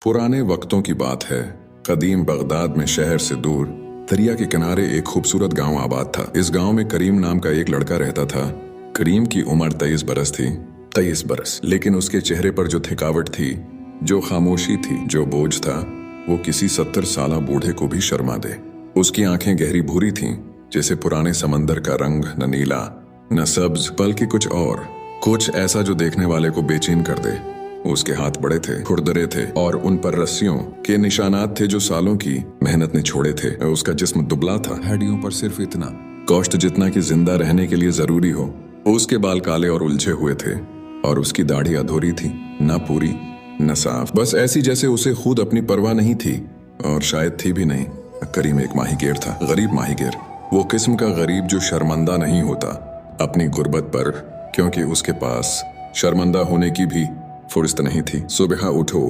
पुराने वक्तों की बात है। कदीम बगदाद में शहर से दूर दरिया के किनारे एक खूबसूरत गांव आबाद था। इस गांव में करीम नाम का एक लड़का रहता था। करीम की उम्र 23 बरस थी। 23 बरस, लेकिन उसके चेहरे पर जो थकावट थी, जो खामोशी थी, जो बोझ था, वो किसी 70 साला बूढ़े को भी शर्मा दे। उसकी आंखें गहरी भूरी थीं, जैसे पुराने समंदर का रंग, न नीला न सब्ज, बल्कि कुछ ऐसा जो देखने वाले को बेचैन कर दे। उसके हाथ बड़े थे, खुरदरे थे और उन पर रस्सियों के निशानात थे जो सालों की मेहनत ने छोड़े थे। उसका जिस्म दुबला था, हड्डियों पर सिर्फ इतना गोश्त जितना कि जिंदा रहने के लिए जरूरी हो। उसके बाल काले और उलझे हुए थे और उसकी दाढ़ी अधूरी थी, न पूरी न साफ, बस ऐसी जैसे उसे खुद अपनी परवाह नहीं थी और शायद थी भी नहीं। करीम एक माहीगीर था, गरीब माहीगीर, वो किस्म का गरीब जो शर्मंदा नहीं होता अपनी गुर्बत पर, क्योंकि उसके पास शर्मंदा होने की भी फुर्सत नहीं थी। सुबह उठो,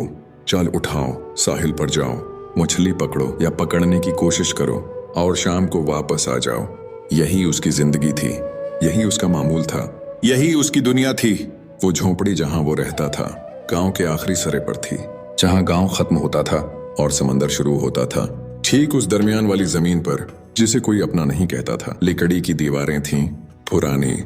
चाल उठाओ, साहिल पर जाओ, मछली पकड़ो या पकड़ने की कोशिश करो और शाम को वापस आ जाओ। यही उसकी जिंदगी थी, यही उसका मामूल था, यही उसकी दुनिया थी। वो झोंपड़ी जहां वो रहता था गांव के आखिरी सिरे पर थी, जहां गांव खत्म होता था और समंदर शुरू होता था। ठीक उस दरमियान वाली जमीन पर जिसे कोई अपना नहीं कहता था। लकड़ी की दीवारें थीं, पुरानी,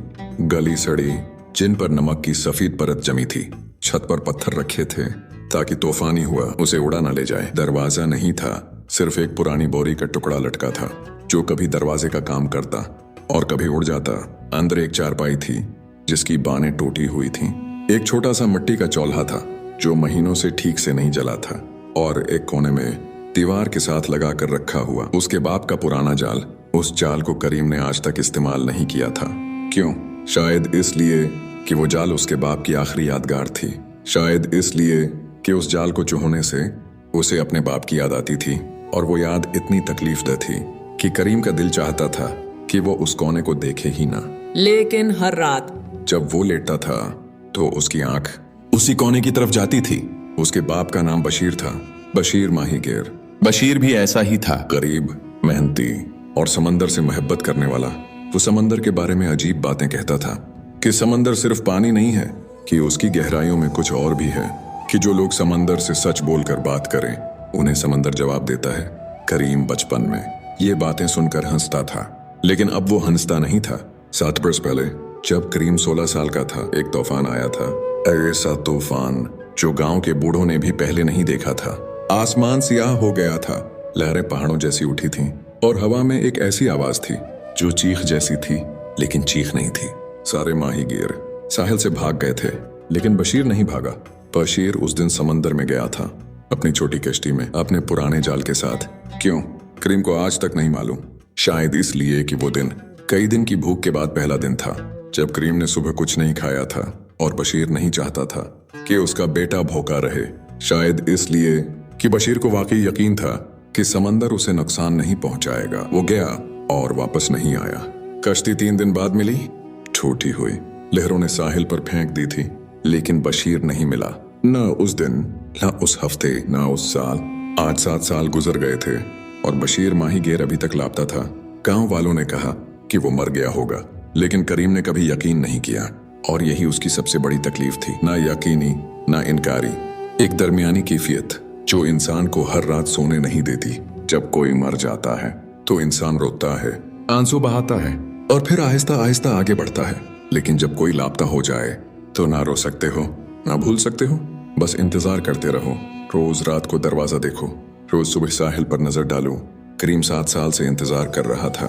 गली सड़ी, जिन पर नमक की सफेद परत जमी थी। छत पर पत्थर रखे थे ताकि तूफानी हुआ उसे उड़ा न ले जाए। दरवाजा नहीं था, सिर्फ एक पुरानी बोरी का टुकड़ा लटका था जो कभी दरवाजे का काम करता और कभी उड़ जाता। अंदर एक चारपाई थी जिसकी बानें टूटी हुई थीं। एक छोटा सा मिट्टी का चौल्हा था जो महीनों से ठीक से नहीं जला था और एक कोने में दीवार के साथ लगा कर रखा हुआ उसके बाप का पुराना जाल। उस जाल को करीम ने आज तक इस्तेमाल नहीं किया था। क्यों? शायद इसलिए कि वो जाल उसके बाप की आखिरी यादगार थी। शायद इसलिए कि उस जाल को चुहने से उसे अपने बाप की याद आती थी और वो याद इतनी तकलीफदेह थी कि करीम का दिल चाहता था कि वो उस कोने को देखे ही ना। लेकिन हर रात जब वो लेटता था तो उसकी आंख उसी कोने की तरफ जाती थी। उसके बाप का नाम बशीर था, बशीर माहीगीर। बशीर भी ऐसा ही था, गरीब, मेहनती और समंदर से मोहब्बत करने वाला। वो समंदर के बारे में अजीब बातें कहता था कि समंदर सिर्फ पानी नहीं है, कि उसकी गहराइयों में कुछ और भी है, कि जो लोग समंदर से सच बोलकर बात करें उन्हें समंदर जवाब देता है। करीम बचपन में ये बातें सुनकर हंसता था, लेकिन अब वो हंसता नहीं था। 7 बरस पहले जब करीम 16 साल का था, एक तूफान आया था। ऐसा तूफान जो गांव के बूढ़ों ने भी पहले नहीं देखा था। आसमान सियाह हो गया था, लहरें पहाड़ों जैसी उठी थीं और हवा में एक ऐसी आवाज थी जो चीख जैसी थी लेकिन चीख नहीं थी। सारे माहीगीर साहिल से भाग गए थे, लेकिन बशीर नहीं भागा। बशीर उस दिन समंदर में गया था अपनी छोटी कश्ती में, अपने पुराने जाल के साथ। क्यों? करीम को आज तक नहीं मालूम। शायद इसलिए कि वो दिन कई दिन की भूख के बाद पहला दिन था जब करीम ने सुबह कुछ नहीं खाया था और बशीर नहीं चाहता था कि उसका बेटा भूखा रहे। शायद इसलिए कि बशीर को वाकई यकीन था कि समंदर उसे नुकसान नहीं पहुंचाएगा। वो गया और वापस नहीं आया। कश्ती 3 दिन बाद मिली, टूटी हुई, लहरों ने साहिल पर फेंक दी थी, लेकिन बशीर नहीं मिला। न उस दिन, न उस हफ्ते, न उस साल। आज 7 साल गुजर गए थे और बशीर माहीगीर अभी तक लापता था। गांव वालों ने कहा कि वो मर गया होगा, लेकिन करीम ने कभी यकीन नहीं किया और यही उसकी सबसे बड़ी तकलीफ थी। ना यकीनी ना इनकारी, एक दरमियानी कैफियत जो इंसान को हर रात सोने नहीं देती। जब कोई मर जाता है तो इंसान रोता है, आंसू बहाता है और फिर आहिस्ता आहिस्ता आगे बढ़ता है। लेकिन जब कोई लापता हो जाए तो ना रो सकते हो ना भूल सकते हो, बस इंतजार करते रहो। रोज रात को दरवाजा देखो, रोज सुबह साहिल पर नजर डालो। करीम 7 साल से इंतजार कर रहा था।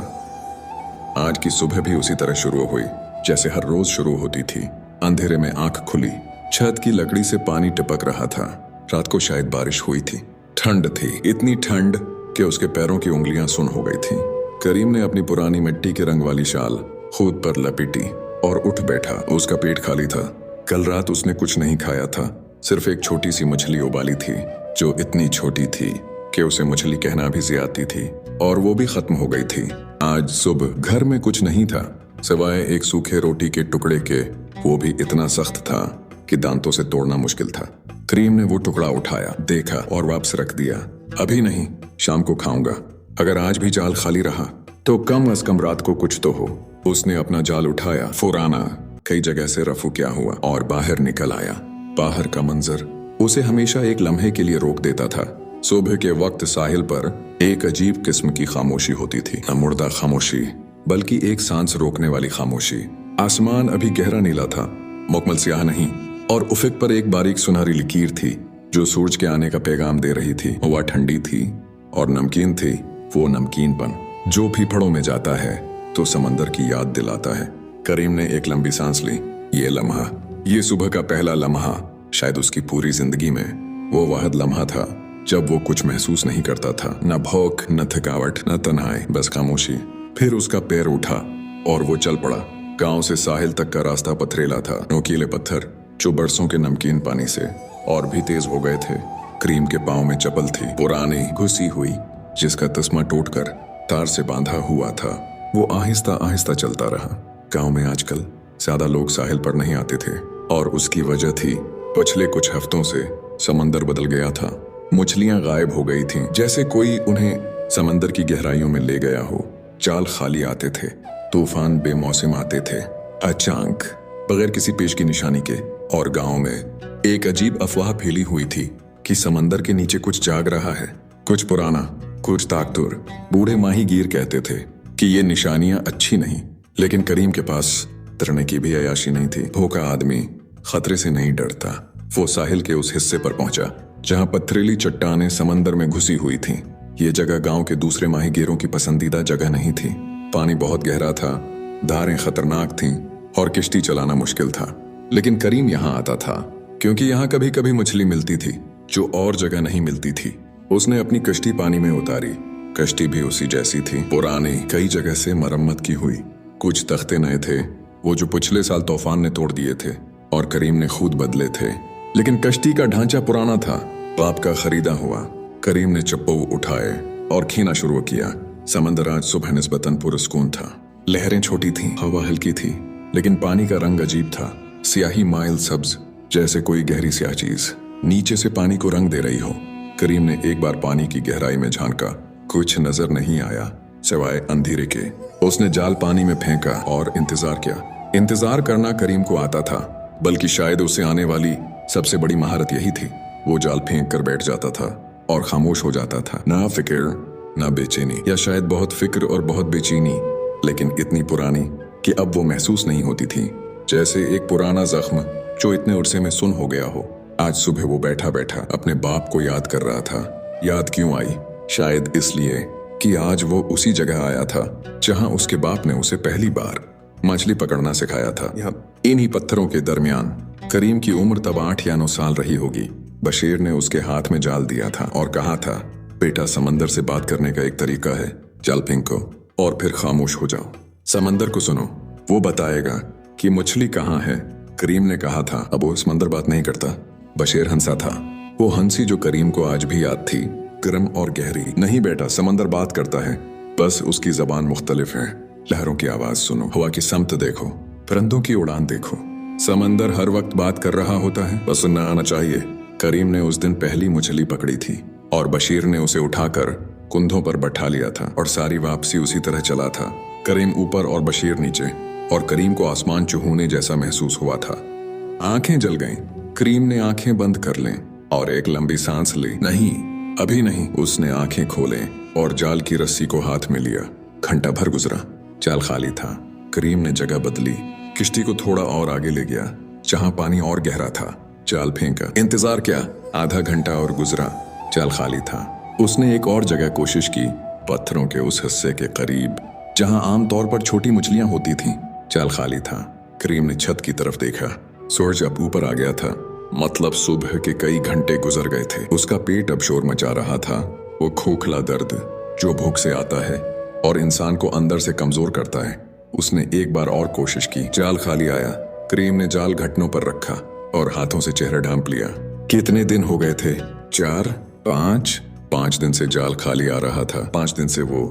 आज की सुबह भी उसी तरह शुरू हुई जैसे हर रोज शुरू होती थी। अंधेरे में आंख खुली, छत की लकड़ी से पानी टपक रहा था। रात को शायद बारिश हुई थी। ठंड थी, इतनी ठंड कि उसके पैरों की उंगलियां सुन हो गई थी। करीम ने अपनी पुरानी मिट्टी के रंग वाली शाल खुद पर लपेटी और उठ बैठा। उसका पेट खाली था। कल रात उसने कुछ नहीं खाया था, सिर्फ एक छोटी सी मछली उबाली थी जो इतनी छोटी थी कि उसे मछली कहना भी ज्यादती थी और वो भी खत्म हो गई थी। आज सुबह घर में कुछ नहीं था सिवाय एक सूखे रोटी के टुकड़े के, वो भी इतना सख्त था कि दांतों से तोड़ना मुश्किल था। करीम ने वो टुकड़ा उठाया, देखा और वापस रख दिया। अभी नहीं, शाम को खाऊंगा। अगर आज भी जाल खाली रहा तो कम अज कम रात को कुछ तो हो। उसने अपना जाल उठाया, फुराना कई जगह से रफू क्या हुआ और बाहर निकल आया। बाहर का मंजर उसे हमेशा एक लम्हे के लिए रोक देता था। सुबह के वक्त साहिल पर एक अजीब किस्म की खामोशी होती थी, न मुर्दा खामोशी बल्कि एक सांस रोकने वाली खामोशी। आसमान अभी गहरा नीला था, मुकम्मल स्याह नहीं, और उफक पर एक बारीक सुनहरी लकीर थी जो सूरज के आने का पैगाम दे रही थी। हवा ठंडी थी और नमकीन थी, वो नमकीनपन जो फीफड़ों में जाता है तो समंदर की याद दिलाता है। करीम ने एक लंबी सांस ली। ये लम्हा, ये सुबह का पहला लम्हा, शायद उसकी पूरी जिंदगी में वो वाहिद लम्हा था जब वो कुछ महसूस नहीं करता था, न भौंक, न थकावट, न तन्हाई, बस खामोशी। फिर उसका पैर उठा और वो चल पड़ा। गांव से साहिल तक का रास्ता पथरेला था, नोकीले पत्थर जो बरसों के नमकीन पानी से और भी तेज हो गए थे। करीम के पाँव में चप्पल थी, पुरानी घुसी हुई, जिसका तस्मा टूटकर तार से बांधा हुआ था। वो आहिस्ता आहिस्ता चलता रहा। गांव में आजकल ज्यादा लोग साहिल पर नहीं आते थे और उसकी वजह थी पिछले कुछ हफ्तों से समंदर बदल गया था। मछलियां गायब हो गई थीं, जैसे कोई उन्हें समंदर की गहराइयों में ले गया हो। जाल खाली आते थे, तूफान बेमौसम आते थे, अचानक, बगैर किसी पेश की निशानी के। और गांव में एक अजीब अफवाह फैली हुई थी कि समंदर के नीचे कुछ जाग रहा है, कुछ पुराना, कुछ ताकतवर। बूढ़े माहीगीर कहते थे कि ये निशानियां अच्छी नहीं, लेकिन करीम के पास तरने की भी अयाशी नहीं थी। भूखा आदमी खतरे से नहीं डरता। वो साहिल के उस हिस्से पर पहुंचा जहां पथरीली चट्टानें समंदर में घुसी हुई थीं। ये जगह गांव के दूसरे माहीगीरों की पसंदीदा जगह नहीं थी। पानी बहुत गहरा था, धारें खतरनाक थीं और किश्ती चलाना मुश्किल था। लेकिन करीम यहाँ आता था क्योंकि यहाँ कभी कभी मछली मिलती थी जो और जगह नहीं मिलती थी। उसने अपनी कश्ती पानी में उतारी। कश्ती भी उसी जैसी थी, पुरानी, कई जगह से मरम्मत की हुई। कुछ तख्ते नए थे, वो जो पिछले साल तूफान ने तोड़ दिए थे और करीम ने खुद बदले थे। लेकिन कश्ती का ढांचा पुराना था, बाप का खरीदा हुआ। करीम ने चप्पू उठाए और खींचना शुरू किया। समंदर आज सुबह निस्बतन पुरस्कून था। लहरें छोटी थीं, हवा हल्की थी, लेकिन पानी का रंग अजीब था, स्याही माइल सब्ज, जैसे कोई गहरी स्याह चीज नीचे से पानी को रंग दे रही हो। करीम ने एक बार पानी की गहराई में झांका। कुछ नजर नहीं आया सिवाय अंधेरे के। उसने जाल पानी में फेंका और इंतजार किया। इंतजार करना करीम को आता था, बल्कि शायद उसे आने वाली सबसे बड़ी महारत यही थी। वो जाल फेंक कर बैठ जाता था और खामोश हो जाता था। ना फिक्र, ना बेचैनी, या शायद बहुत फिक्र और बहुत बेचैनी, लेकिन इतनी पुरानी कि अब वो महसूस नहीं होती थी। जैसे एक पुराना जख्म जो इतने उर्से में सुन हो गया हो। आज सुबह वो बैठा बैठा अपने बाप को याद कर रहा था। याद क्यों आई? शायद इसलिए कि आज वो उसी जगह आया था जहां उसके बाप ने उसे पहली बार मछली पकड़ना सिखाया था। इन्हीं पत्थरों के दरमियान करीम की उम्र तब 8 या 9 साल रही होगी। बशीर ने उसके हाथ में जाल दिया था और कहा था, बेटा, समंदर से बात करने का एक तरीका है, जाल फेंको और फिर खामोश हो जाओ। समंदर को सुनो, वो बताएगा कि मछली कहाँ है। करीम ने कहा था, अब वो समंदर बात नहीं करता। बशीर हंसा था, वो हंसी जो करीम को आज भी याद थी, गर्म और गहरी। नहीं बेटा, समंदर बात करता है, बस उसकी जबान मुख्तलिफ है। लहरों की आवाज सुनो, हवा की समत देखो, परिंदों की उड़ान देखो। समंदर हर वक्त बात कर रहा होता है, बस सुनना आना चाहिए। करीम ने उस दिन पहली मछली पकड़ी थी और बशीर ने उसे उठाकर कुंधों पर बैठा लिया था और सारी वापसी उसी तरह चला था। करीम ऊपर और बशीर नीचे, और करीम को आसमान चूहने जैसा महसूस हुआ था। आंखें जल गईं। करीम ने आंखें बंद कर लें और एक लंबी सांस ली। नहीं, अभी नहीं। उसने आंखें खोले और जाल की रस्सी को हाथ में लिया। घंटा भर गुजरा, जाल खाली था। करीम ने जगह बदली, किश्ती को थोड़ा और आगे ले गया जहां पानी और गहरा था। जाल फेंका। इंतजार क्या, आधा घंटा और गुजरा, जाल खाली था। उसने एक और जगह कोशिश की, पत्थरों के उस हिस्से के करीब जहां आमतौर पर छोटी मछलियां होती थीं। जाल खाली था। करीम ने छत की तरफ देखा। सूरज अब ऊपर आ गया था, मतलब सुबह के कई घंटे गुजर गए थे। उसका पेट अब शोर मचा रहा था, वो खोखला दर्द जो भूख से आता है और इंसान को अंदर से कमजोर करता है। उसने एक बार और कोशिश की, जाल खाली आया। करीम ने जाल घुटनों पर रखा और हाथों से चेहरा ढांप लिया। कितने दिन हो गए थे? 4, 5 दिन से जाल खाली आ रहा था। 5 दिन से वो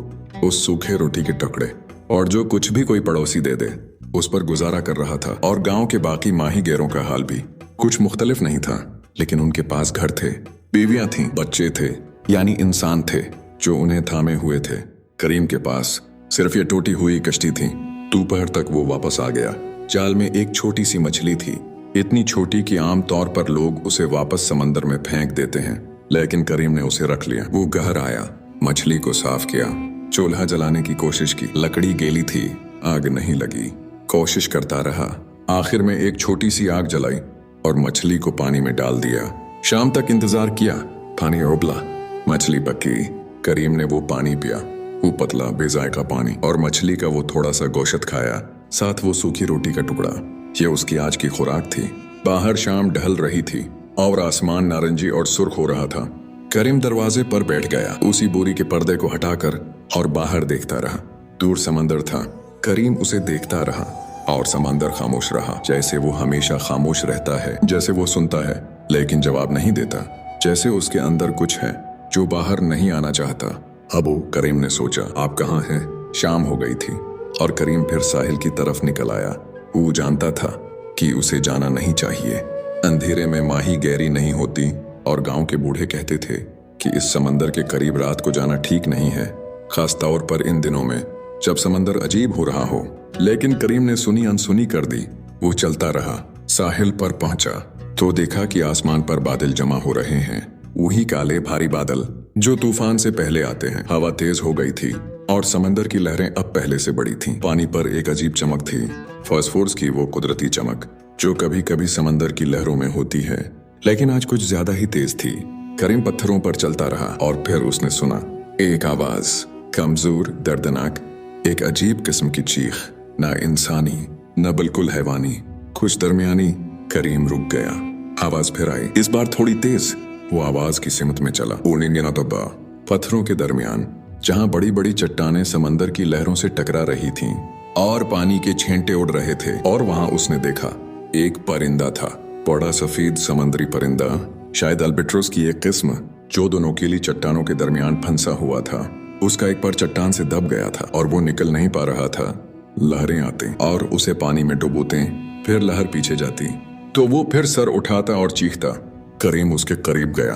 उस सूखे रोटी के टुकड़े और जो कुछ भी कोई पड़ोसी दे दे उस पर गुजारा कर रहा था। और गांव के बाकी माहीगीरों का हाल भी कुछ मुख्तलिफ नहीं था, लेकिन उनके पास घर थे, बीवियां थीं, बच्चे थे, यानी इंसान थे जो उन्हें थामे हुए थे। करीम के पास सिर्फ ये टूटी हुई कश्ती थी। दोपहर तक वो वापस आ गया। जाल में एक छोटी सी मछली थी इतनी छोटी कि आम तौर पर लोग उसे वापस समंदर में फेंक देते हैं, लेकिन करीम ने उसे रख लिया। वो घर आया, मछली को साफ किया, चूल्हा जलाने की कोशिश की। लकड़ी गीली थी, आग नहीं लगी। कोशिश करता रहा, आखिर में एक छोटी सी आग जलाई और मछली को पानी में डाल दिया। शाम तक इंतजार किया, पानी उबला, मछली पकी। करीम ने वो पानी पिया, वो पतला बेजायका पानी, और मछली का वो थोड़ा सा गोश्त खाया, साथ वो सूखी रोटी का टुकड़ा। ये उसकी आज की खुराक थी। बाहर शाम ढल रही थी और आसमान नारंगी और सुर्ख हो रहा था। करीम दरवाजे पर बैठ गया, उसी बोरी के पर्दे को हटाकर, और बाहर देखता रहा। दूर समंदर था। करीम उसे देखता रहा और समंदर खामोश रहा, जैसे वो हमेशा खामोश रहता है, जैसे वो सुनता है लेकिन जवाब नहीं देता, जैसे उसके अंदर कुछ है जो बाहर नहीं आना चाहता। अबू, करीम ने सोचा, आप कहाँ हैं? शाम हो गई थी और करीम फिर साहिल की तरफ निकल आया। वो जानता था कि उसे जाना नहीं चाहिए। अंधेरे में माही गहरी नहीं होती, और गांव के बूढ़े कहते थे कि इस समंदर के करीब रात को जाना ठीक नहीं है, खास तौर पर इन दिनों में जब समंदर अजीब हो रहा हो। लेकिन करीम ने सुनी अनसुनी कर दी। वो चलता रहा, साहिल पर पहुंचा तो देखा कि आसमान पर बादल जमा हो रहे हैं, वही काले भारी बादल जो तूफान से पहले आते हैं। हवा तेज हो गई थी और समंदर की लहरें अब पहले से बड़ी थीं। पानी पर एक अजीब चमक थी, फास्फोरस की वो कुदरती चमक जो कभी कभी समंदर की लहरों में होती है, लेकिन आज कुछ ज्यादा ही तेज थी। करीम पत्थरों पर चलता रहा और फिर उसने सुना एक आवाज, कमजोर, दर्दनाक, एक अजीब किस्म की चीख, ना इंसानी न बिल्कुल हैवानी, कुछ दरमियानी। करीम रुक गया। आवाज फिर आई, इस बार थोड़ी तेज। वो आवाज की सिमत में चला। पत्थरों के दरमियान, जहां बड़ी बड़ी चट्टानें समंदर की लहरों से टकरा रही थीं और पानी के छेंटे उड़ रहे थे, और वहां उसने देखा एक परिंदा था, बड़ा सफेद समुद्री परिंदा, शायद अल्बेट्रोस की एक किस्म, जो दो नोकीली चट्टानों के दरमियान फंसा हुआ था। उसका एक पर चट्टान से दब गया था और वो निकल नहीं पा रहा था। लहरें आते और उसे पानी में डुबोते, फिर लहर पीछे जाती तो वो फिर सर उठाता और चीखता। करीम उसके करीब गया।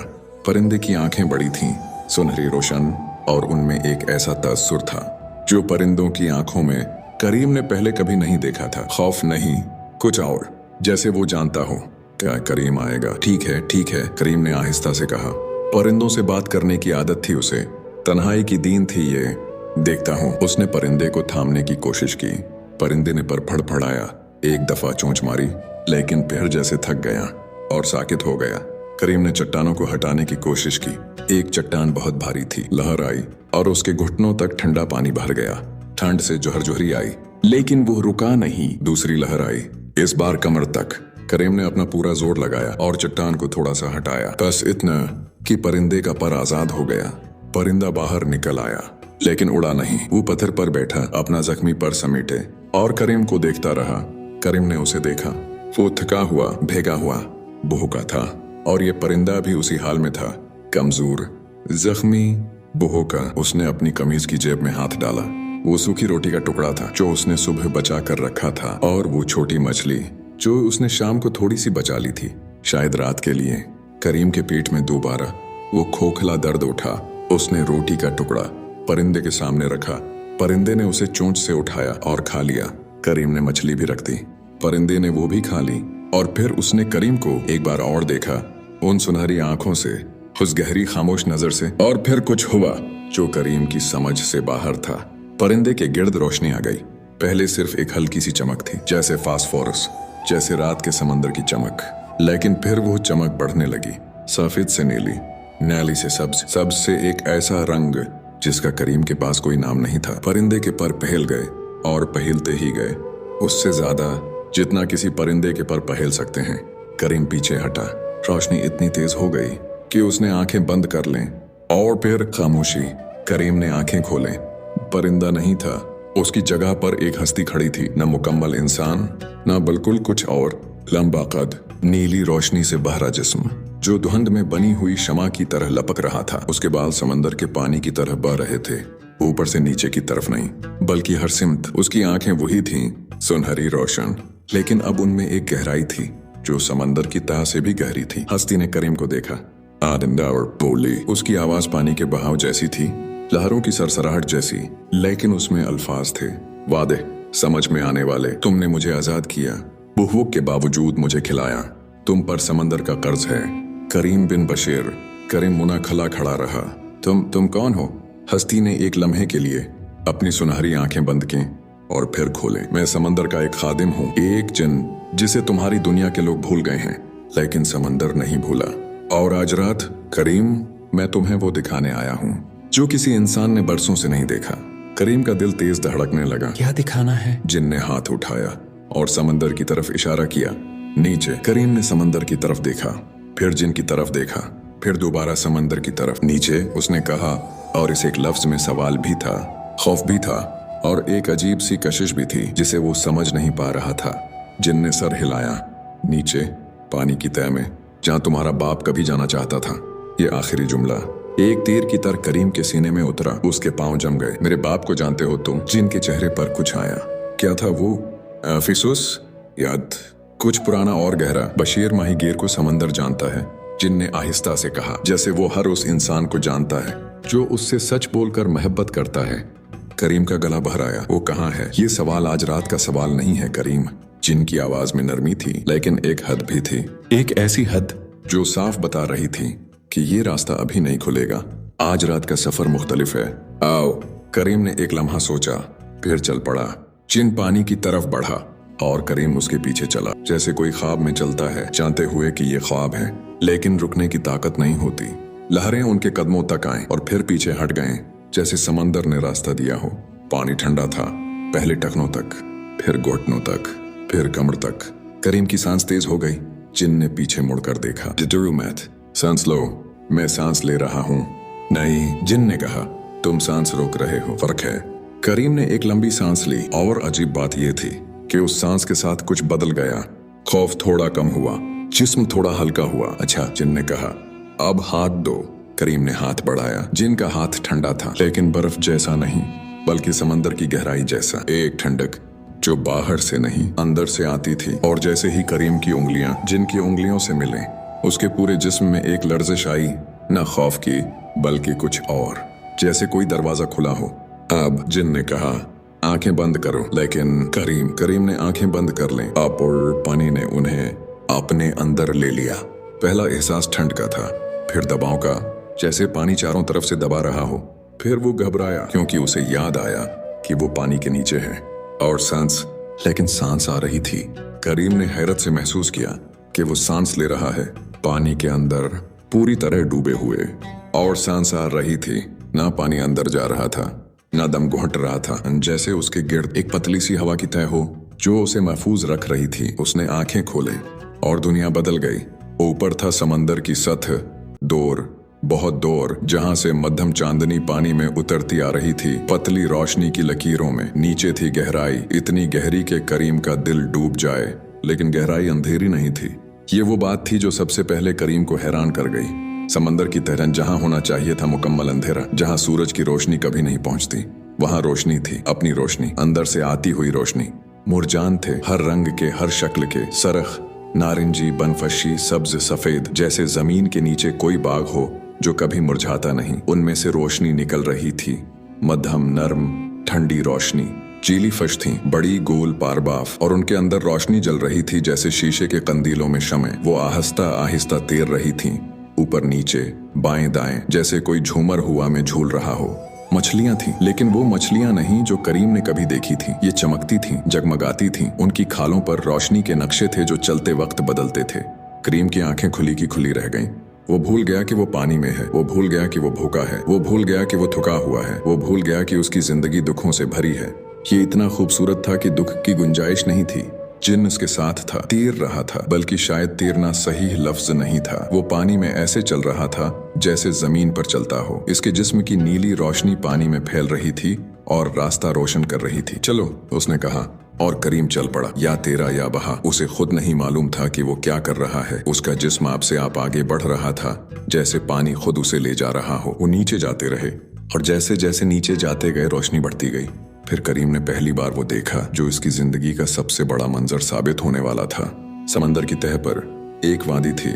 परिंदे की आंखें बड़ी थीं, सुनहरी रोशन, और उनमें एक ऐसा तअस्सुर था जो परिंदों की आंखों में करीम ने पहले कभी नहीं देखा था। खौफ नहीं, कुछ और, जैसे वो जानता हो क्या करीम आएगा। ठीक है, करीम ने आहिस्ता से कहा। परिंदों से बात करने की आदत थी उसे, तन्हाई की दीन थी ये। देखता हूँ। उसने परिंदे को थामने की कोशिश की। परिंदे ने पर फड़फड़ाया, एक दफा चोंच मारी, लेकिन फिर जैसे थक गया और साकित हो गया। करीम ने चट्टानों को हटाने की कोशिश की। एक चट्टान बहुत भारी थी। लहर आई और उसके घुटनों तक ठंडा पानी भर गया। ठंड से जोहरजोहरी आई, लेकिन वो रुका नहीं। दूसरी लहर आई, इस बार कमर तक। करीम ने अपना पूरा जोर लगाया और चट्टान को थोड़ा सा हटाया, बस इतना कि परिंदे का पर आजाद हो गया। परिंदा बाहर निकल आया, लेकिन उड़ा नहीं। वो पत्थर पर बैठा, अपना जख्मी पर समेटे, और करीम को देखता रहा। करीम ने उसे देखा। वो थका हुआ, भेगा हुआ, भूखा था, और ये परिंदा भी उसी हाल में था, कमजोर, जख्मी, भूखा। उसने अपनी कमीज की जेब में हाथ डाला। वो सूखी रोटी का टुकड़ा था जो उसने सुबह बचा कर रखा था, और वो छोटी मछली जो उसने शाम को थोड़ी सी बचा ली थी, शायद रात के लिए। करीम के पेट में दोबारा वो खोखला दर्द उठा। उसने रोटी का टुकड़ा परिंदे के सामने रखा। परिंदे ने उसे चोंच से उठाया और खा लिया। करीम ने मछली भी रख दी। परिंदे ने वो भी खा ली, और फिर उसने करीम को एक बार और देखा, उन सुनहरी आंखों से, उस गहरी खामोश नजर से। और फिर कुछ हुआ जो करीम की समझ से बाहर था। परिंदे के गिर्द रोशनी आ गई। पहले सिर्फ एक हल्की सी चमक थी, जैसे फास्फोरस, जैसे रात के समंदर की चमक, लेकिन फिर वो चमक बढ़ने लगी। सफेद से नीली, नीली से सब्ज, सब्ज से एक ऐसा रंग जिसका करीम के पास कोई नाम नहीं था। परिंदे के पर पहल गए और पहलते ही गए, उससे ज्यादा जितना किसी परिंदे के पर पहल सकते हैं। करीम पीछे हटा। रोशनी इतनी तेज हो गई कि उसने आंखें बंद कर लें, और फिर खामोशी। करीम ने आंखें खोलें। परिंदा नहीं था, उसकी जगह पर एक हस्ती खड़ी थी, न मुकम्मल इंसान, न बिल्कुल कुछ और। लंबा कद, नीली रोशनी से बहरा जिस्म जो धुंध में बनी हुई शमा की तरह लपक रहा था। उसके बाल समंदर के पानी की तरह बह रहे थे, ऊपर से नीचे की तरफ नहीं, बल्कि हर सिमत। उसकी आंखें वही थीं, सुनहरी रोशन, लेकिन अब उनमें एक गहराई थी जो समंदर की तह से भी गहरी थी। हस्ती ने करीम को देखा। आरिंदा और बोली। उसकी आवाज पानी के बहाव जैसी थी, लहरों की सरसराहट जैसी, लेकिन उसमें अल्फाज थे, वादे, समझ में आने वाले। तुमने मुझे आजाद किया, बुहवुक के बावजूद मुझे खिलाया। तुम पर समंदर का कर्ज है। करीम बिन बशीर। करीम मुना खला खड़ा रहा। तुम कौन हो? हस्ती ने एक लम्हे के लिए अपनी सुनहरी आंखें बंद की और फिर खोले। मैं समंदर का एक खादिम हूँ, एक जिन जिसे तुम्हारी दुनिया के लोग भूल गए हैं, लेकिन समंदर नहीं भूला। और आज रात करीम, मैं तुम्हें वो दिखाने आया हूँ जो किसी इंसान ने बरसों से नहीं देखा। करीम का दिल तेज धड़कने लगा। क्या दिखाना है? जिन ने हाथ उठाया और समंदर की तरफ इशारा किया। नीचे। करीम ने समंदर की तरफ देखा, फिर जिन की तरफ देखा, फिर दोबारा समंदर की तरफ। नीचे। उसने कहा, और इस एक लफ्ज में सवाल भी था, खौफ भी था और एक अजीब सी कशिश भी थी जिसे वो समझ नहीं पा रहा था। जिन ने सर हिलाया। नीचे, पानी की तह में, जहां तुम्हारा बाप कभी जाना चाहता था। ये आखिरी जुमला एक तीर की तरह करीम के सीने में उतरा। उसके पांव जम गए। मेरे बाप को जानते हो तुम? जिन के चेहरे पर कुछ आया। क्या था वो? फिसूस? याद? कुछ पुराना और गहरा। बशीर माहीगीर को समंदर जानता है, जिन ने आहिस्ता से कहा, जैसे वो हर उस इंसान को जानता है जो उससे सच बोलकर मोहब्बत करता है। करीम का गला भर आया। वो कहाँ है? ये सवाल आज रात का सवाल नहीं है करीम। जिन की आवाज में नरमी थी, लेकिन एक हद भी थी। एक ऐसी हद जो साफ बता रही थी कि ये रास्ता अभी नहीं खुलेगा। आज रात का सफर मुख्तलिफ है। आओ। करीम ने एक लम्हा सोचा, फिर चल पड़ा। जिन पानी की तरफ बढ़ा और करीम उसके पीछे चला, जैसे कोई ख्वाब में चलता है, जानते हुए कि ये ख्वाब है, लेकिन रुकने की ताकत नहीं होती। लहरें उनके कदमों तक आए और फिर पीछे हट गए, जैसे समंदर ने रास्ता दिया हो। पानी ठंडा था, पहले टखनों तक, फिर घुटनों तक, फिर कमर तक। करीम की सांस तेज हो गई। जिन ने पीछे मुड़कर देखा। मैथ, सांस लो। मैं सांस ले रहा हूँ। नहीं, जिन ने कहा, तुम सांस रोक रहे हो। फर्क है। करीम ने एक लंबी सांस ली और अजीब बात यह थी कि उस सांस के साथ कुछ बदल गया। खौफ थोड़ा कम हुआ, जिस्म थोड़ा हल्का हुआ। अच्छा, जिन ने कहा, अब हाथ दो। करीम ने हाथ बढ़ाया। जिन का हाथ ठंडा था, लेकिन बर्फ जैसा नहीं, बल्कि समंदर की गहराई जैसा। एक ठंडक जो बाहर से नहीं, अंदर से आती थी। और जैसे ही करीम की उंगलियां जिन की उंगलियों से मिले, उसके पूरे जिस्म में एक लर्जिश आई, न खौफ की, बल्कि कुछ और, जैसे कोई दरवाजा खुला हो। अब जिन ने कहा, आंखें बंद करो। लेकिन करीम ने आंखें बंद कर लें। और पानी ने उन्हें अपने अंदर ले लिया। पहला एहसास ठंड का था, फिर दबाव का, जैसे पानी चारों तरफ से दबा रहा हो। फिर वो घबराया, क्योंकि उसे याद आया कि वो पानी के नीचे है। और लेकिन सांस आ रही थी। करीम ने हैरत से महसूस किया कि वो सांस ले रहा है, पानी के अंदर पूरी तरह डूबे हुए। और सांस आ रही थी, ना पानी अंदर जा रहा था, ना दम घुट रहा था। जैसे उसके गिर्द एक पतली सी हवा की तह हो जो उसे महफूज रख रही थी। उसने आंखें खोले और दुनिया बदल गई। ऊपर था समंदर की सतह, दूर, बहुत दूर, जहां से मध्यम चांदनी पानी में उतरती आ रही थी, पतली रोशनी की लकीरों में। नीचे थी गहराई, इतनी गहरी कि करीम का दिल डूब जाए, लेकिन गहराई अंधेरी नहीं थी। ये वो बात थी जो सबसे पहले करीम को हैरान कर गई। समंदर की तरह जहां होना चाहिए था मुकम्मल अंधेरा, जहां सूरज की रोशनी कभी नहीं पहुंचती, वहां रोशनी थी, अपनी रोशनी, अंदर से आती हुई रोशनी। मुरजान थे, हर रंग के, हर शक्ल के, सरख, नारंगी, बनफशी, सब्ज, सफेद, जैसे जमीन के नीचे कोई बाग हो जो कभी मुरझाता नहीं। उनमें से रोशनी निकल रही थी, मध्यम, नर्म, ठंडी रोशनी। चीली फश थी, बड़ी, गोल, पारबाफ, और उनके अंदर रोशनी जल रही थी जैसे शीशे के कंदीलों में शमें। वो आहिस्ता आहिस्ता तैर रही थी, ऊपर नीचे, बाएं दाएं, जैसे कोई झूमर हुआ में झूल रहा हो। मछलियां थीं, लेकिन वो मछलियां नहीं जो करीम ने कभी देखी थी। ये चमकती थीं, जगमगाती थीं। उनकी खालों पर रोशनी के नक्शे थे जो चलते वक्त बदलते थे। करीम की आंखें खुली की खुली रह गईं। वो भूल गया कि वो पानी में है, वो भूल गया कि वो भूखा है, वो भूल गया कि वो थका हुआ है, वो भूल गया कि उसकी जिंदगी दुखों से भरी है। ये इतना खूबसूरत था कि दुख की गुंजाइश नहीं थी। जिन उसके साथ था, तीर रहा था, बल्कि शायद तीरना सही लफ्ज नहीं था। वो पानी में ऐसे चल रहा था जैसे जमीन पर चलता हो। इसके जिस्म की नीली रोशनी पानी में फैल रही थी और रास्ता रोशन कर रही थी। चलो, उसने कहा, और करीम चल पड़ा। या तेरा या बहा, उसे खुद नहीं मालूम था कि वो क्या कर रहा है। उसका जिस्म आपसे आप आगे बढ़ रहा था, जैसे पानी खुद उसे ले जा रहा हो। वो नीचे जाते रहे, और जैसे जैसे नीचे जाते गए रोशनी बढ़ती गई। फिर करीम ने पहली बार वो देखा जो इसकी जिंदगी का सबसे बड़ा मंजर साबित होने वाला था। समंदर की तह पर एक वादी थी,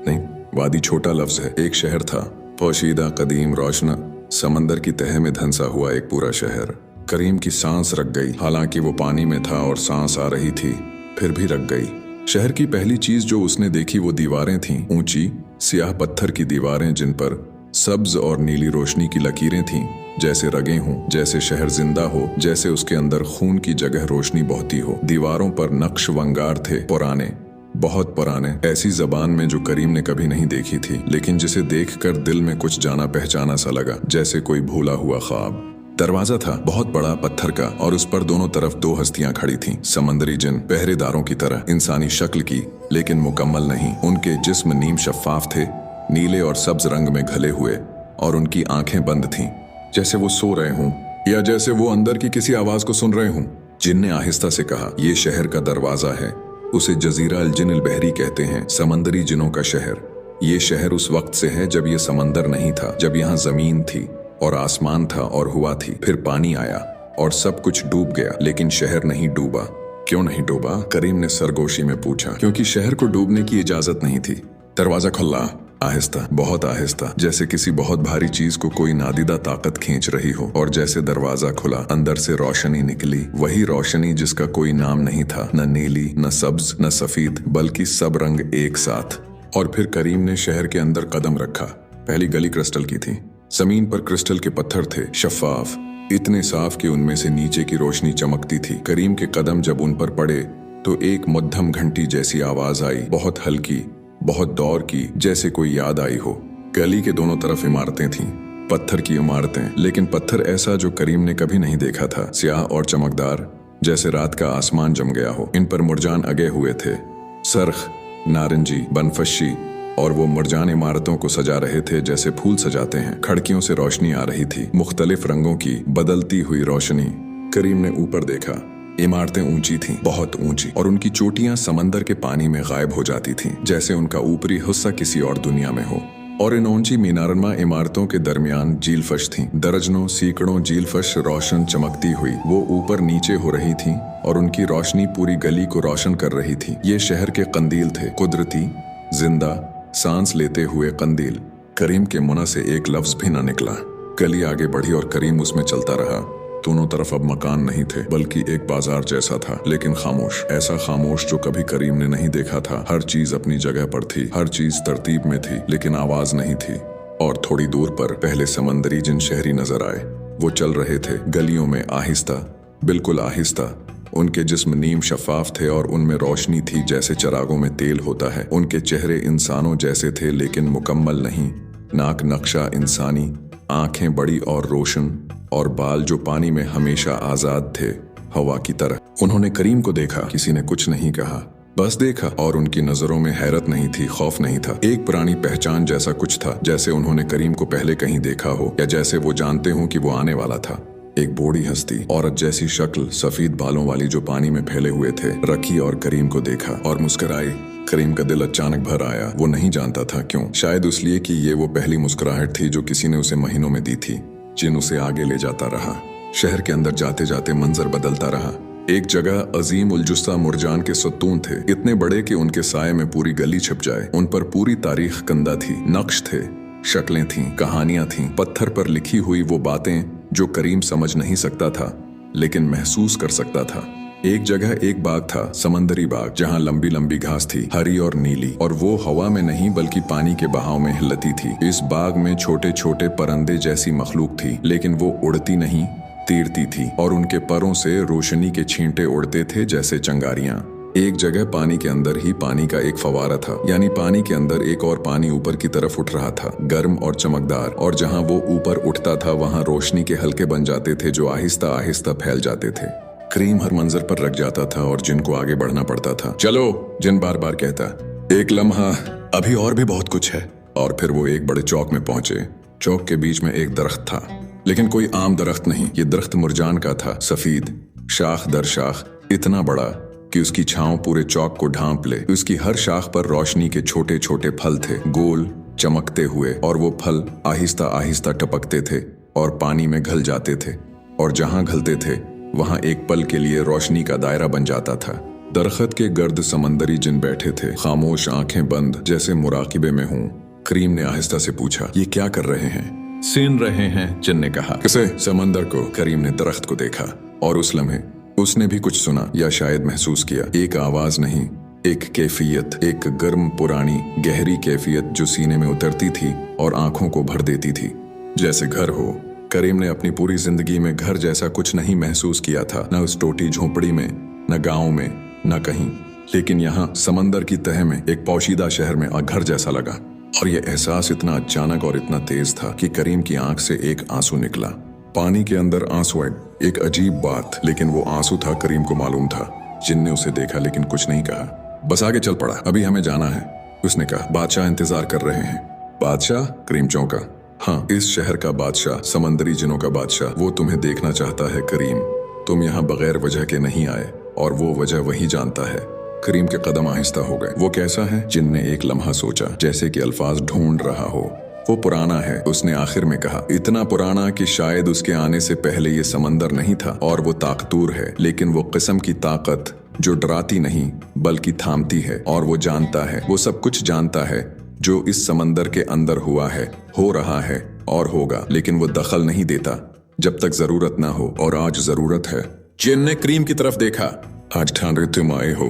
नहीं, वादी छोटा लफ्ज है, एक शहर था, पोशीदा, कदीम, रोशन, समंदर की तह में धंसा हुआ एक पूरा शहर। करीम की सांस रख गई, हालांकि वो पानी में था और सांस आ रही थी, फिर भी रख गई। शहर की पहली चीज जो उसने देखी वो दीवारें थीं, ऊंची सियाह पत्थर की दीवारें जिन पर सब्ज और नीली रोशनी की लकीरें थीं, जैसे रगे हों, जैसे शहर जिंदा हो, जैसे उसके अंदर खून की जगह रोशनी बहती हो। दीवारों पर नक्श वंगार थे, पुराने, बहुत पुराने, ऐसी जबान में जो करीम ने कभी नहीं देखी थी, लेकिन जिसे देखकर दिल में कुछ जाना पहचाना सा लगा, जैसे कोई भूला हुआ ख्वाब। दरवाजा था बहुत बड़ा, पत्थर का, और उस पर दोनों तरफ दो हस्तियां खड़ी थीं, समंदरी जिन, पहरेदारों की तरह, इंसानी शक्ल की लेकिन मुकम्मल नहीं। उनके जिस्म नीम शफाफ थे, नीले और सब्ज रंग में घले हुए, और उनकी आंखें बंद थीं, जैसे वो सो रहे हों या जैसे वो अंदर की किसी आवाज को सुन रहे हों। जिन ने आहिस्ता से कहा, ये शहर का दरवाजा है, उसे जजीरा अल जिन अल बहरी कहते हैं, समंदरी जिनों का शहर। ये शहर उस वक्त से है जब ये समंदर नहीं था, जब यहाँ जमीन थी और आसमान था और हुआ थी। फिर पानी आया और सब कुछ डूब गया, लेकिन शहर नहीं डूबा। क्यों नहीं डूबा? करीम ने सरगोशी में पूछा। क्योंकि शहर को डूबने की इजाजत नहीं थी। दरवाजा खुला, आहिस्ता, बहुत आहिस्ता, जैसे किसी बहुत भारी चीज को कोई नादिदा ताकत खींच रही हो। और जैसे दरवाजा खुला, अंदर से रोशनी निकली, वही रोशनी जिसका कोई नाम नहीं था, न नीली, न सब्ज, न सफेद, बल्कि सब रंग एक साथ। और फिर करीम ने शहर के अंदर कदम रखा। पहली गली क्रिस्टल की थी, जमीन पर क्रिस्टल के पत्थर थे, शफाफ, इतने साफ कि उनमें से नीचे की रोशनी चमकती थी। करीम के कदम जब उन पर पड़े तो एक मध्यम घंटी जैसी आवाज आई, बहुत हल्की, बहुत दौर की, जैसे कोई याद आई हो। गली के दोनों तरफ इमारतें थीं, पत्थर की इमारतें, लेकिन पत्थर ऐसा जो करीम ने कभी नहीं देखा था, स्याह और चमकदार, जैसे रात का आसमान जम गया हो। इन पर मुरजान अगे हुए थे, सरख, नारंगी, बनफशी, और वो मुरजान इमारतों को सजा रहे थे जैसे फूल सजाते हैं। खिड़कियों से रोशनी आ रही थी, मुख्तलिफ रंगों की बदलती हुई रोशनी। करीम ने ऊपर देखा, इमारतें ऊंची थीं, बहुत ऊंची, और उनकी चोटियां समंदर के पानी में गायब हो जाती थीं, जैसे उनका ऊपरी हिस्सा किसी और दुनिया में हो। और इन ऊंची मीनारमा इमारतों के दरमियान झीलफश थीं, दर्जनों सैकड़ों झीलफश रोशन चमकती हुई। वो ऊपर नीचे हो रही थीं और उनकी रोशनी पूरी गली को रोशन कर रही थी। ये शहर के कंदील थे, कुदरती, जिंदा, सांस लेते हुए कंदील। करीम के मुंह से एक लफ्ज भी न निकला। गली आगे बढ़ी और करीम उसमें चलता रहा। दोनों तरफ अब मकान नहीं थे, बल्कि एक बाजार जैसा था, लेकिन खामोश, ऐसा खामोश जो कभी करीम ने नहीं देखा था। हर चीज अपनी जगह पर थी, हर चीज तरतीब में थी, लेकिन आवाज नहीं थी। और थोड़ी दूर पर पहले समंदरी जिन शहरी नजर आए। वो चल रहे थे गलियों में, आहिस्ता, बिल्कुल आहिस्ता। उनके जिस्म नीम शफाफ थे और उनमें रोशनी थी जैसे चरागों में तेल होता है। उनके चेहरे इंसानों जैसे थे, लेकिन मुकम्मल नहीं। नाक नक्शा इंसानी, आंखें बड़ी और रोशन, और बाल जो पानी में हमेशा आजाद थे, हवा की तरह। उन्होंने करीम को देखा, किसी ने कुछ नहीं कहा, बस देखा। और उनकी नजरों में हैरत नहीं थी, खौफ नहीं था, एक पुरानी पहचान जैसा कुछ था, जैसे उन्होंने करीम को पहले कहीं देखा हो, या जैसे वो जानते हो कि वो आने वाला था। एक बूढ़ी हस्ती, औरत जैसी शक्ल, सफेद बालों वाली, जो पानी में फैले हुए थे, रखी और करीम को देखा और मुस्कुराई। करीम का दिल अचानक भर आया। वो नहीं जानता था क्यों, शायद इसलिए कि ये वो पहली मुस्कुराहट थी जो किसी ने उसे महीनों में दी थी। जिन उसे आगे ले जाता रहा। शहर के अंदर जाते जाते मंजर बदलता रहा। एक जगह अजीम उलजुस्सा मुरजान के सतून थे, इतने बड़े कि उनके साये में पूरी गली छिप जाए। उन पर पूरी तारीख कंदा थी, नक्श थे, शक्लें थीं, कहानियां थीं, पत्थर पर लिखी हुई वो बातें जो करीम समझ नहीं सकता था, लेकिन महसूस कर सकता था। एक जगह एक बाग था, समंदरी बाग, जहाँ लंबी लंबी घास थी, हरी और नीली, और वो हवा में नहीं बल्कि पानी के बहाव में हिलती थी। इस बाग में छोटे छोटे परिंदे जैसी मखलूक थी, लेकिन वो उड़ती नहीं, तीरती थी, और उनके परों से रोशनी के छींटे उड़ते थे जैसे चंगारियां। एक जगह पानी के अंदर ही पानी का एक फवारा था, यानी पानी के अंदर एक और पानी ऊपर की तरफ उठ रहा था, गर्म और चमकदार, और जहाँ वो ऊपर उठता था वहाँ रोशनी के हल्के बन जाते थे जो आहिस्ता आहिस्ता फैल जाते थे। करीम हर मंजर पर रख जाता था और जिन को आगे बढ़ना पड़ता था। चलो, जिन बार बार कहता, एक लम्हा, अभी और भी बहुत कुछ है। और फिर वो एक बड़े चौक में पहुंचे। चौक के बीच में एक दरख्त था, लेकिन कोई आम दरख्त नहीं। ये दरख्त मुरजान का था, सफेद, शाख दर शाख, इतना बड़ा कि उसकी छांव पूरे चौक को ढांप ले। उसकी हर शाख पर रोशनी के छोटे छोटे फल थे, गोल, चमकते हुए, और वो फल आहिस्ता आहिस्ता टपकते थे और पानी में घल जाते थे, और जहां घलते थे वहां एक पल के लिए रोशनी का दायरा बन जाता था। दरख्त के गर्द समंदरी जिन बैठे थे, खामोश, आंखें बंद, जैसे मुराकिबे में हूं। करीम ने आहिस्ता से पूछा, ये क्या कर रहे हैं? सीन रहे हैं, जिन ने कहा। किसे? समंदर को। करीम ने दरख्त को देखा, और उस लम्हे उसने भी कुछ सुना या शायद महसूस किया, एक आवाज नहीं, एक कैफियत, एक गर्म पुरानी गहरी कैफियत जो सीने में उतरती थी और आंखों को भर देती थी, जैसे घर हो। करीम ने अपनी पूरी जिंदगी में घर जैसा कुछ नहीं महसूस किया था, न उस टोटी झोंपड़ी में, न गांव में, न कहीं, लेकिन यहाँ समंदर की तह में एक पोशीदा शहर में घर जैसा लगा। और ये एहसास इतना अचानक और इतना तेज था कि करीम की आंख से एक आंसू निकला। पानी के अंदर आंसू, एक अजीब बात, लेकिन वो आंसू था, करीम को मालूम था। जिन ने उसे देखा लेकिन कुछ नहीं कहा, बस आगे चल पड़ा। अभी हमें जाना है, उसने कहा। बादशाह इंतजार कर रहे हैं। बादशाह? करीम चौंका। हाँ, इस शहर का बादशाह, समंदरी जिनों का बादशाह, वो तुम्हें देखना चाहता है करीम। तुम यहाँ बगैर वजह के नहीं आए और वो वजह वही जानता है। करीम के कदम आहिस्ता हो गए। वो कैसा है? जिन ने एक लम्हा सोचा, जैसे कि अल्फाज ढूंढ रहा हो। वो पुराना है, उसने आखिर में कहा। इतना पुराना कि शायद उसके आने से पहले ये समंदर नहीं था। और वो ताकतूर है, लेकिन वो किस्म की ताकत जो डराती नहीं बल्कि थामती है। और वो जानता है, वो सब कुछ जानता है जो इस समंदर के अंदर हुआ है, हो रहा है और होगा, लेकिन वो दखल नहीं देता जब तक जरूरत ना हो। और आज जरूरत है। जिन ने करीम की तरफ देखा। आज ठान रहे तुम आए हो।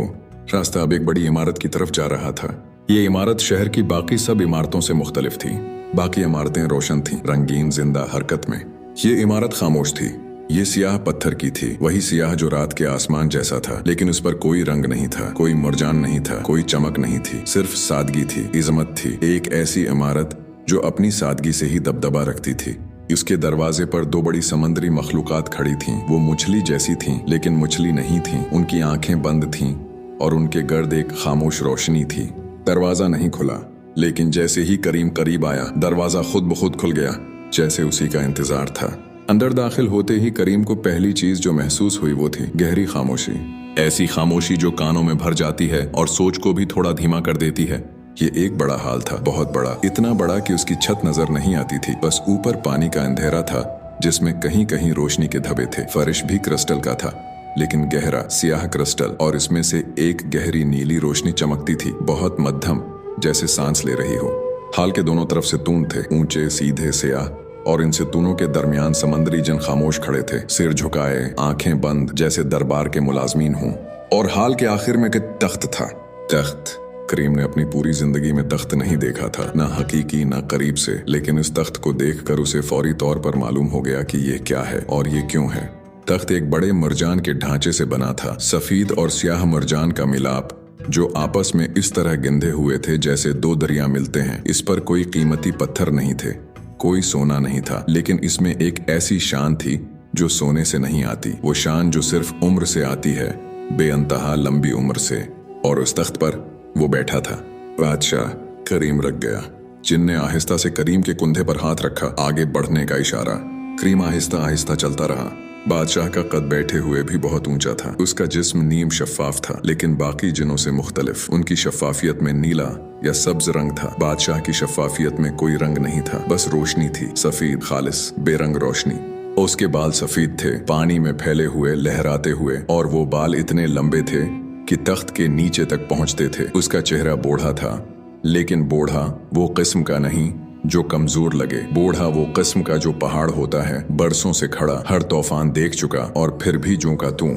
रास्ता अब एक बड़ी इमारत की तरफ जा रहा था। ये इमारत शहर की बाकी सब इमारतों से मुख्तलिफ थी। बाकी इमारतें रोशन थीं, रंगीन, जिंदा, हरकत में। ये इमारत खामोश थी। ये सियाह पत्थर की थी, वही सियाह जो रात के आसमान जैसा था, लेकिन उस पर कोई रंग नहीं था, कोई मुरझान नहीं था, कोई चमक नहीं थी, सिर्फ सादगी थी, इज़्ज़त थी। एक ऐसी इमारत जो अपनी सादगी से ही दबदबा रखती थी। उसके दरवाजे पर दो बड़ी समंदरी मखलूकात खड़ी थीं। वो मछली जैसी थीं, लेकिन मछली नहीं थीं। उनकी आंखें बंद थीं और उनके गर्द एक खामोश रोशनी थी। दरवाजा नहीं खुला, लेकिन जैसे ही करीम करीब आया, दरवाजा खुद ब खुद खुल गया, जैसे उसी का इंतजार था। अंदर दाखिल होते ही करीम को पहली चीज जो महसूस हुई वो थी गहरी खामोशी। ऐसी खामोशी जो कानों में भर जाती है और सोच को भी थोड़ा धीमा कर देती है। ये एक बड़ा हाल था, बहुत बड़ा, इतना बड़ा कि उसकी छत नजर नहीं आती थी। बस ऊपर पानी का अंधेरा था, जिसमें कहीं कहीं रोशनी के धब्बे थे। फर्श भी क्रिस्टल का था, लेकिन गहरा सियाह क्रिस्टल, और इसमें से एक गहरी नीली रोशनी चमकती थी, बहुत मध्यम, जैसे सांस ले रही हो। हाल के दोनों तरफ से तून थे, ऊंचे सीधे सियाह, और इन सितूनों के दरमियान समंदरी जिन खामोश खड़े थे, सिर झुकाए, आंखें बंद, जैसे दरबार के मुलाजमीन हों। और हाल के आखिर में एक तख्त था। तख्त। करीम ने अपनी पूरी जिंदगी में तख्त नहीं देखा था, ना हकीकी ना करीब से, लेकिन इस तख्त को देखकर उसे फौरी तौर पर मालूम हो गया कि ये क्या है और ये क्यों है। तख्त एक बड़े मरजान के ढांचे से बना था, सफेद और स्याह मरजान का मिलाप, जो आपस में इस तरह गिंधे हुए थे जैसे दो दरिया मिलते हैं। इस पर कोई कीमती पत्थर नहीं थे, कोई सोना नहीं था, लेकिन इसमें एक ऐसी शान थी जो सोने से नहीं आती। वो शान जो सिर्फ उम्र से आती है, बेअंतहा लंबी उम्र से। और उस तख्त पर वो बैठा था, बादशाह। करीम रख गया। जिन ने आहिस्ता से करीम के कुंधे पर हाथ रखा, आगे बढ़ने का इशारा। करीम आहिस्ता आहिस्ता चलता रहा। बादशाह का कद बैठे हुए भी बहुत ऊंचा था। उसका जिस्म नीम शफाफ था, लेकिन बाकी जिनों से मुख्तलिफ। उनकी शफाफियत में नीला या सब्ज रंग था। बादशाह की शफाफियत में कोई रंग नहीं था, बस रोशनी थी, सफेद, खालिस, बेरंग रोशनी। उसके बाल सफेद थे, पानी में फैले हुए, लहराते हुए, और वो बाल इतने लंबे थे कि तख्त के नीचे तक पहुंचते थे। उसका चेहरा बूढ़ा था, लेकिन बूढ़ा वो किस्म का नहीं जो कमजोर लगे। बूढ़ा वो किस्म का जो पहाड़ होता है, बरसों से खड़ा, हर तूफान देख चुका, और फिर भी जो का तू।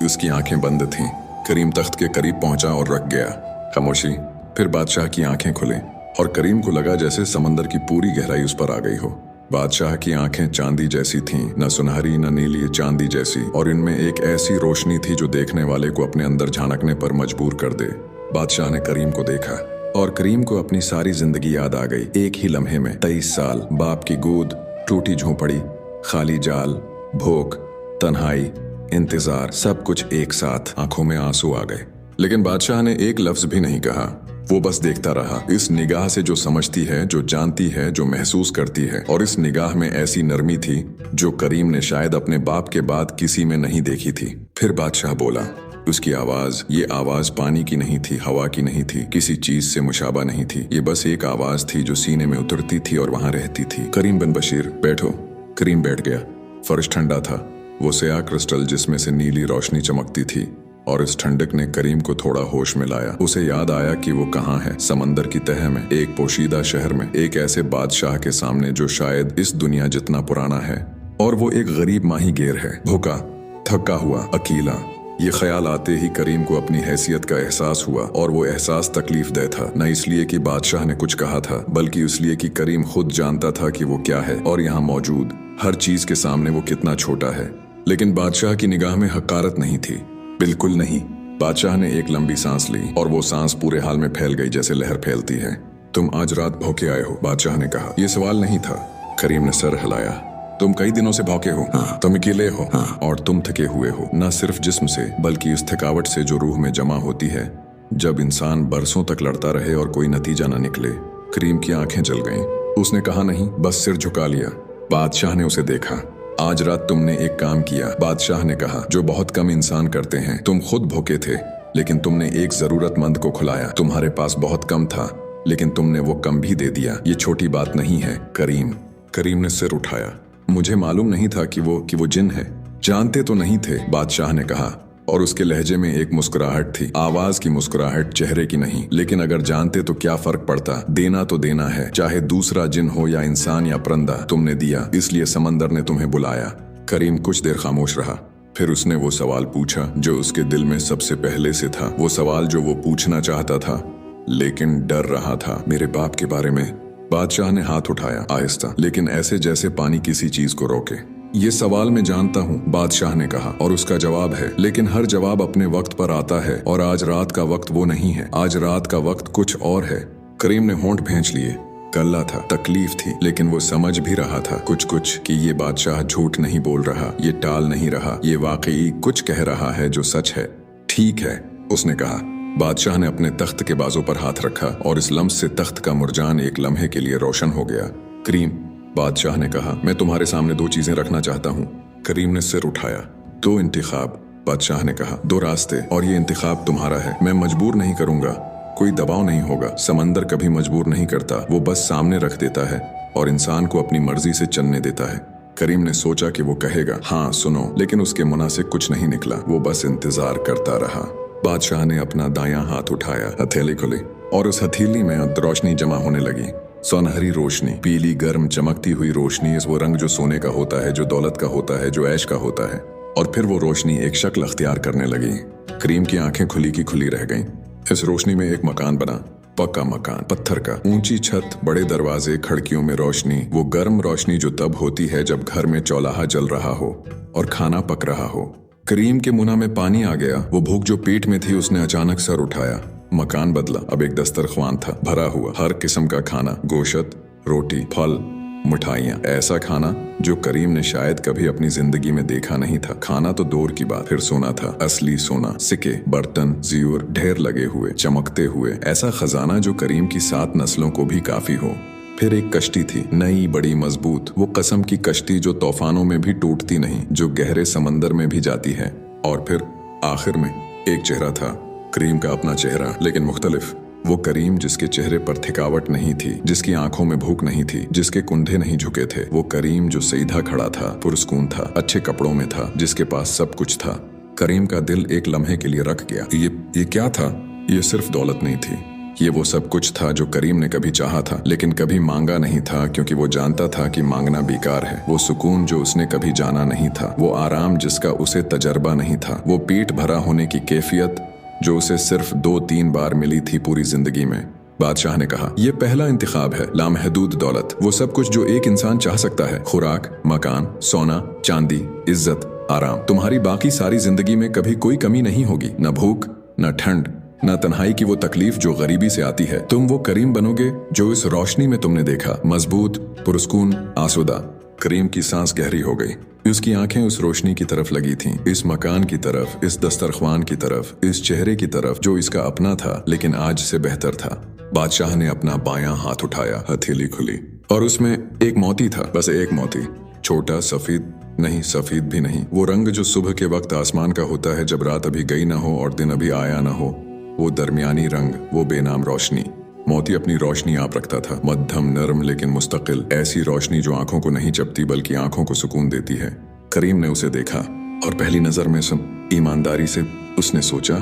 उसकी आंखें बंद थीं। करीम तख्त के करीब पहुंचा और रख गया। खामोशी। फिर बादशाह की आंखें खुले और करीम को लगा जैसे समंदर की पूरी गहराई उस पर आ गई हो। बादशाह की आंखें चांदी जैसी थीं, न सुनहरी न नीली, चांदी जैसी, और इनमें एक ऐसी रोशनी थी जो देखने वाले को अपने अंदर झांकने पर मजबूर कर दे। बादशाह ने करीम को देखा और करीम को अपनी सारी जिंदगी याद आ गई। एक ही लम्हे में 23 साल, बाप की गोद, टूटी झोंपड़ी, खाली जाल, भूख, तन्हाई, इंतजार, सब कुछ एक साथ। आंखों में आंसू आ गए, लेकिन बादशाह ने एक लफ्ज भी नहीं कहा। वो बस देखता रहा, इस निगाह से जो समझती है, जो जानती है, जो महसूस करती है। और इस निगाह में ऐसी नरमी थी जो करीम ने शायद अपने बाप के बाद किसी में नहीं देखी थी। फिर बादशाह बोला। उसकी आवाज, ये आवाज पानी की नहीं थी, हवा की नहीं थी, किसी चीज से मुशाबा नहीं थी। ये बस एक आवाज थी जो सीने में उतरती थी और वहां रहती थी। करीम बिन बशीर, बैठो। करीम बैठ गया। फर्श ठंडा था, वो स्याह क्रिस्टल जिसमें से नीली रोशनी चमकती थी, और इस ठंडक ने करीम को थोड़ा होश में लाया। उसे याद आया कि वो कहाँ है, समंदर की तह में, एक पोशीदा शहर में, एक ऐसे बादशाह के सामने जो शायद इस दुनिया जितना पुराना है, और वो एक गरीब माही गेर है, भूखा, थका हुआ, अकेला। ये ख्याल आते ही करीम को अपनी हैसियत का एहसास हुआ, और वो एहसास तकलीफ दह था, न इसलिए कि बादशाह ने कुछ कहा था, बल्कि इसलिए कि करीम खुद जानता था कि वो क्या है और यहाँ मौजूद हर चीज के सामने वो कितना छोटा है। लेकिन बादशाह की निगाह में हकारत नहीं थी, बिल्कुल नहीं। बादशाह ने एक लंबी सांस ली और वो सांस पूरे हाल में फैल गई जैसे लहर फैलती है। तुम आज रात भौंके आए हो, बादशाह ने कहा। यह सवाल नहीं था। करीम ने सर हिलाया। तुम कई दिनों से भौंके हो। तुम अकेले हो और तुम थके हुए हो, न सिर्फ जिस्म से बल्कि उस थकावट से जो रूह में जमा होती है जब इंसान बरसों तक लड़ता रहे और कोई नतीजा न निकले। करीम की आंखें जल गईं। उसने कहा नहीं, बस सिर झुका लिया। बादशाह ने उसे देखा। आज रात तुमने एक काम किया, बादशाह ने कहा, जो बहुत कम इंसान करते हैं। तुम खुद भूखे थे, लेकिन तुमने एक जरूरतमंद को खिलाया। तुम्हारे पास बहुत कम था, लेकिन तुमने वो कम भी दे दिया। ये छोटी बात नहीं है करीम ने सिर उठाया। मुझे मालूम नहीं था कि वो जिन है। जानते तो नहीं थे, बादशाह ने कहा, और उसके लहजे में एक मुस्कुराहट थी। आवाज की मुस्कुराहट, चेहरे की नहीं। लेकिन अगर जानते तो क्या फर्क पड़ता। देना तो देना है, चाहे दूसरा जिन हो या इंसान या परंदा। तुमने दिया, इसलिए समंदर ने तुम्हें बुलाया। करीम कुछ देर खामोश रहा। फिर उसने वो सवाल पूछा जो उसके दिल में सबसे पहले से था। वो सवाल जो वो पूछना चाहता था लेकिन डर रहा था। मेरे बाप के बारे में। बादशाह ने हाथ उठाया, आहिस्ता, लेकिन ऐसे जैसे पानी किसी चीज को रोके। ये सवाल मैं जानता हूँ, बादशाह ने कहा, और उसका जवाब है, लेकिन हर जवाब अपने वक्त पर आता है, और आज रात का वक्त वो नहीं है। आज रात का वक्त कुछ और है। करीम ने होंठ भींच लिए। कल्ला था, तकलीफ थी, लेकिन वो समझ भी रहा था कुछ कि ये बादशाह झूठ नहीं बोल रहा, ये टाल नहीं रहा, ये वाकई कुछ कह रहा है जो सच है। ठीक है, उसने कहा। बादशाह ने अपने तख्त के बाजू पर हाथ रखा, और इस लम्स से तख्त का मुरजान एक लम्हे के लिए रोशन हो गया। करीम, बादशाह ने कहा, मैं तुम्हारे सामने दो चीजें रखना चाहता हूँ। करीम ने सिर उठाया। दो इंतखाब, बादशाह ने कहा, दो रास्ते, और ये इंतखाब तुम्हारा है। मैं मजबूर नहीं करूंगा, कोई दबाव नहीं होगा। समंदर कभी मजबूर नहीं करता, वो बस सामने रख देता है और इंसान को अपनी मर्जी से चलने देता है। करीम ने सोचा कि वो कहेगा हाँ सुनो, लेकिन उसके मुंह से कुछ नहीं निकला। वो बस इंतजार करता रहा। बादशाह ने अपना दायां हाथ उठाया, हथेली खुली, और उस हथेली में रोशनी जमा होने लगी। सुनहरी रोशनी, पीली गर्म चमकती हुई रोशनी, इस वो रंग जो सोने का होता है, जो दौलत का होता है, जो ऐश का होता है। और फिर वो रोशनी एक शक्ल अख्तियार करने लगी। करीम की आंखें खुली की खुली रह गईं। इस रोशनी में एक मकान बना, पक्का मकान, पत्थर का, ऊंची छत, बड़े दरवाजे, खिड़कियों में रोशनी। वो गर्म रोशनी जो तब होती है जब घर में चौलाहा जल रहा हो और खाना पक रहा हो। करीम के मुंह में पानी आ गया। वो भूख जो पेट में थी, उसने अचानक सर उठाया। मकान बदला। अब एक दस्तरख्वान था, भरा हुआ हर किस्म का खाना, गोश्त, रोटी, फल, मिठाइयाँ। ऐसा खाना जो करीम ने शायद कभी अपनी जिंदगी में देखा नहीं था। खाना तो दूर की बात, फिर सोना था, असली सोना, सिक्के, बर्तन, ज़ियूर ढेर लगे हुए, चमकते हुए। ऐसा खजाना जो करीम की 7 नस्लों को भी काफी हो। फिर एक कश्ती थी, नई, बड़ी, मजबूत। वो कसम की कश्ती जो तूफानों में भी टूटती नहीं, जो गहरे समंदर में भी जाती है। और फिर आखिर में एक चेहरा था, करीम का अपना चेहरा, लेकिन मुख्तलिफ। वो करीम जिसके चेहरे पर थकावट नहीं थी, जिसकी आंखों में भूख नहीं थी, जिसके कुंधे नहीं झुके थे। वो करीम जो सीधा खड़ा था, पुरस्कून था, अच्छे कपड़ों में था, जिसके पास सब कुछ था। करीम का दिल एक लम्हे के लिए रख गया। ये क्या था? ये सिर्फ दौलत नहीं थी, ये वो सब कुछ था जो करीम ने कभी चाहा था, लेकिन कभी मांगा नहीं था, क्योंकि वो जानता था कि मांगना बेकार है। वो सुकून जो उसने कभी जाना नहीं था, वो आराम जिसका उसे तजर्बा नहीं था, वो पेट भरा होने की कैफियत जो उसे सिर्फ 2-3 बार मिली थी पूरी जिंदगी में। बादशाह ने कहा, यह पहला इंतखाब है, लामहदूद दौलत, वो सब कुछ जो एक इंसान चाह सकता है। खुराक, मकान, सोना, चांदी, इज्जत, आराम। तुम्हारी बाकी सारी जिंदगी में कभी कोई कमी नहीं होगी, न भूख, न ठंड, न तन्हाई की वो तकलीफ जो गरीबी से आती है। तुम वो करीम बनोगे जो इस रोशनी में तुमने देखा, मजबूत, पुरस्कून, आसूदा। करीम की सांस गहरी हो गई। उसकी आंखें उस रोशनी की तरफ लगी थीं, इस मकान की तरफ, इस दस्तरख्वान की तरफ, इस चेहरे की तरफ जो इसका अपना था, लेकिन आज से बेहतर था। बादशाह ने अपना बायां हाथ उठाया, हथेली खुली, और उसमें एक मोती था, बस एक मोती। छोटा, सफेद नहीं, सफेद भी नहीं, वो रंग जो सुबह के वक्त आसमान का होता है जब रात अभी गई ना हो और दिन अभी आया ना हो। वो दरमियानी रंग, वो बेनाम रोशनी। मोती अपनी रोशनी आप रखता था, मध्यम, नरम, लेकिन मुस्तकिल। ऐसी रोशनी जो आंखों को नहीं चपती बल्कि आंखों को सुकून देती है। करीम ने उसे देखा, और पहली नजर में ईमानदारी से उसने सोचा,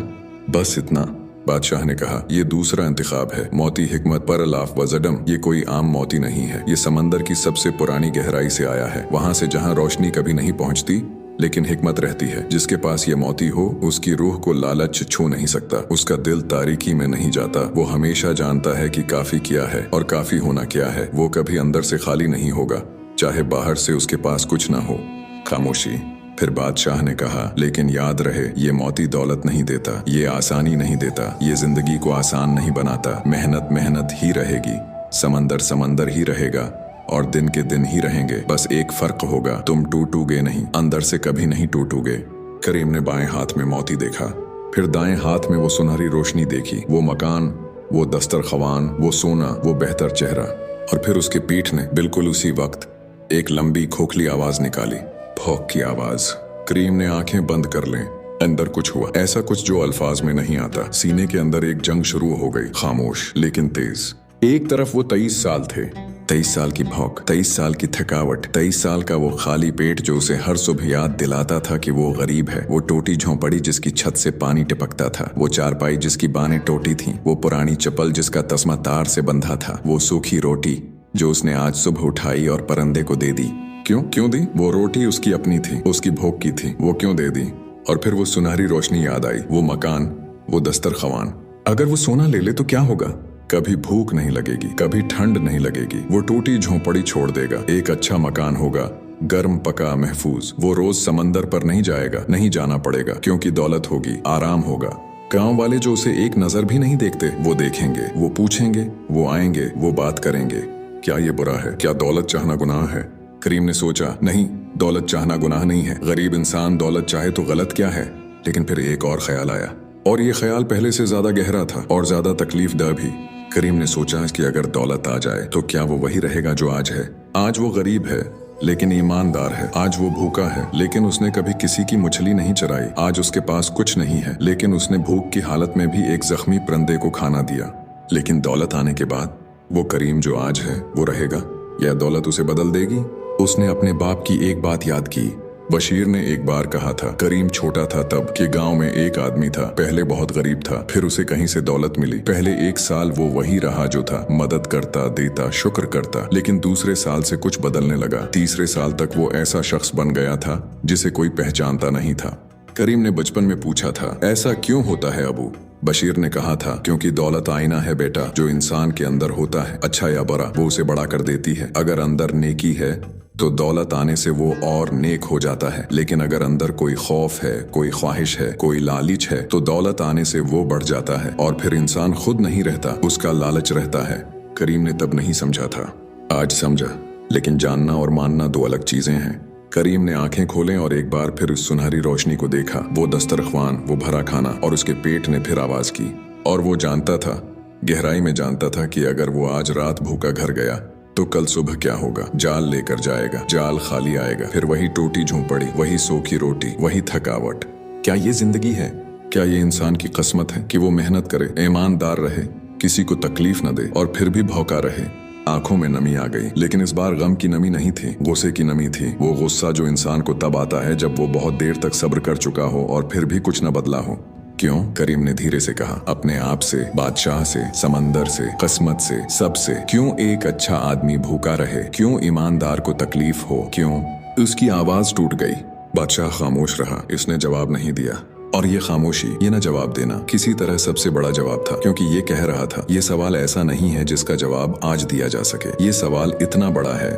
बस इतना। बादशाह ने कहा, ये दूसरा इंतखाब है, मोती हिकमत पर अलाफ वजडम। ये कोई आम मोती नहीं है, ये समंदर की सबसे पुरानी गहराई से आया है, वहां से जहां रोशनी कभी नहीं पहुंचती, लेकिन हिकमत रहती है। जिसके पास ये मोती हो उसकी रूह को लालच छू नहीं सकता, उसका दिल तारीकी में नहीं जाता। वो हमेशा जानता है कि काफी क्या है और काफी होना क्या है। वो कभी अंदर से खाली नहीं होगा, चाहे बाहर से उसके पास कुछ ना हो। खामोशी। फिर बादशाह ने कहा, लेकिन याद रहे, ये मोती दौलत नहीं देता, ये आसानी नहीं देता, ये जिंदगी को आसान नहीं बनाता। मेहनत मेहनत ही रहेगी, समंदर समंदर ही रहेगा और दिन के दिन ही रहेंगे। बस एक फर्क होगा, तुम टूटोगे नहीं, अंदर से कभी नहीं टूटोगे। करीम ने बाएं हाथ में मोती देखा, फिर दाएं हाथ में वो सुनहरी रोशनी देखी, वो मकान, वो दस्तरख्वान, वो सोना, वो बेहतर चेहरा। और फिर उसके पीठ ने बिल्कुल उसी वक्त एक लंबी खोखली आवाज निकाली, भौंक की आवाज। करीम ने आंखें बंद कर लें। अंदर कुछ हुआ, ऐसा कुछ जो अल्फाज में नहीं आता। सीने के अंदर एक जंग शुरू हो गई, खामोश लेकिन तेज। एक तरफ वो 23 साल थे, 23 साल की भौंक, 23 साल की थकावट, 23 साल का वो खाली पेट जो उसे हर सुबह याद दिलाता था कि वो गरीब है। वो टूटी झोंपड़ी जिसकी छत से पानी टपकता था, वो चारपाई जिसकी बानें टूटी थीं, वो पुरानी चप्पल जिसका तस्मा तार से बंधा था, वो सूखी रोटी जो उसने आज सुबह उठाई और परंदे को दे दी। क्यों दी? वो रोटी उसकी अपनी थी, उसकी भूख की थी, वो क्यों दे दी? और फिर वो सुनहरी रोशनी याद आई, वो मकान, वो दस्तरख्वान। अगर वो सोना ले ले तो क्या होगा? कभी भूख नहीं लगेगी, कभी ठंड नहीं लगेगी। वो टूटी झोंपड़ी छोड़ देगा, एक अच्छा मकान होगा, गर्म पका महफूज। वो रोज समंदर पर नहीं जाएगा, नहीं जाना पड़ेगा, क्योंकि दौलत होगी, आराम होगा। गांव वाले जो उसे एक नजर भी नहीं देखते, वो देखेंगे, वो पूछेंगे, वो आएंगे, वो बात करेंगे। क्या ये बुरा है? क्या दौलत चाहना गुनाह है? करीम ने सोचा, नहीं, दौलत चाहना गुनाह नहीं है। गरीब इंसान दौलत चाहे तो गलत क्या है? लेकिन फिर एक और ख्याल आया, और ये ख्याल पहले से ज्यादा गहरा था और ज्यादा तकलीफ दह भी। करीम ने सोचा कि अगर दौलत आ जाए तो क्या वो वही रहेगा जो आज है? आज वो गरीब है लेकिन ईमानदार है। आज वो भूखा है लेकिन उसने कभी किसी की मछली नहीं चराई। आज उसके पास कुछ नहीं है लेकिन उसने भूख की हालत में भी एक जख्मी परिंदे को खाना दिया। लेकिन दौलत आने के बाद वो करीम जो आज है वो रहेगा या दौलत उसे बदल देगी? उसने अपने बाप की एक बात याद की। बशीर ने एक बार कहा था, करीम छोटा था तब कि गांव में एक आदमी था, पहले बहुत गरीब था, फिर उसे कहीं से दौलत मिली। पहले 1 साल वो वही रहा जो था, मदद करता, देता, शुक्र करता। लेकिन दूसरे साल से कुछ बदलने लगा। तीसरे साल तक वो ऐसा शख्स बन गया था जिसे कोई पहचानता नहीं था। करीम ने बचपन में पूछा था, ऐसा क्यों होता है अबू? बशीर ने कहा था, क्योंकि दौलत आईना है बेटा, जो इंसान के अंदर होता है, अच्छा या बुरा, वो उसे बड़ा कर देती है। अगर अंदर नेकी है तो दौलत आने से वो और नेक हो जाता है, लेकिन अगर अंदर कोई खौफ है, कोई ख्वाहिश है, कोई लालच है, तो दौलत आने से वो बढ़ जाता है और फिर इंसान खुद नहीं रहता, उसका लालच रहता है। करीम ने तब नहीं समझा था, आज समझा। लेकिन जानना और मानना 2 अलग चीजें हैं। करीम ने आंखें खोलें और एक बार फिर उस सुनहरी रोशनी को देखा, वो दस्तरख्वान, वो भरा खाना, और उसके पेट ने फिर आवाज की। और वो जानता था, गहराई में जानता था कि अगर वो आज रात भूखा घर गया तो कल सुबह क्या होगा? जाल लेकर जाएगा, जाल खाली आएगा, फिर वही टूटी झोंपड़ी, वही सूखी रोटी, वही थकावट। क्या ये जिंदगी है? क्या ये इंसान की किस्मत है कि वो मेहनत करे, ईमानदार रहे, किसी को तकलीफ न दे और फिर भी भौंका रहे? आंखों में नमी आ गई, लेकिन इस बार गम की नमी नहीं थी, गुस्से की नमी थी। वो गुस्सा जो इंसान को तब आता है जब वो बहुत देर तक सब्र कर चुका हो और फिर भी कुछ न बदला हो। क्यों? करीम ने धीरे से कहा, अपने आप से, बादशाह से, समंदर से, किस्मत से, सबसे। क्यों एक अच्छा आदमी भूखा रहे? क्यों ईमानदार को तकलीफ हो? क्यों? उसकी आवाज टूट गई। बादशाह खामोश रहा, इसने जवाब नहीं दिया। और ये खामोशी, ये ना जवाब देना, किसी तरह सबसे बड़ा जवाब था, क्योंकि ये कह रहा था, ये सवाल ऐसा नहीं है जिसका जवाब आज दिया जा सके। ये सवाल इतना बड़ा है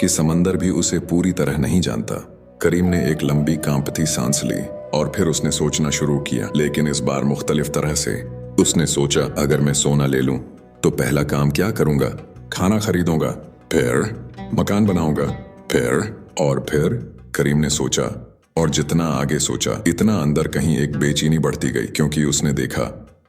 कि समंदर भी उसे पूरी तरह नहीं जानता। करीम ने एक लंबी कांपती सांस ली और फिर उसने सोचना शुरू किया, लेकिन इस बार मुख्तलिफ तरह से। उसने सोचा, अगर मैं सोना ले लूं तो पहला काम क्या करूंगा? खाना खरीदूंगा, फिर मकान बनाऊंगा, फिर करीम ने सोचा, और जितना आगे सोचा इतना अंदर कहीं एक बेचैनी बढ़ती गई, क्योंकि उसने देखा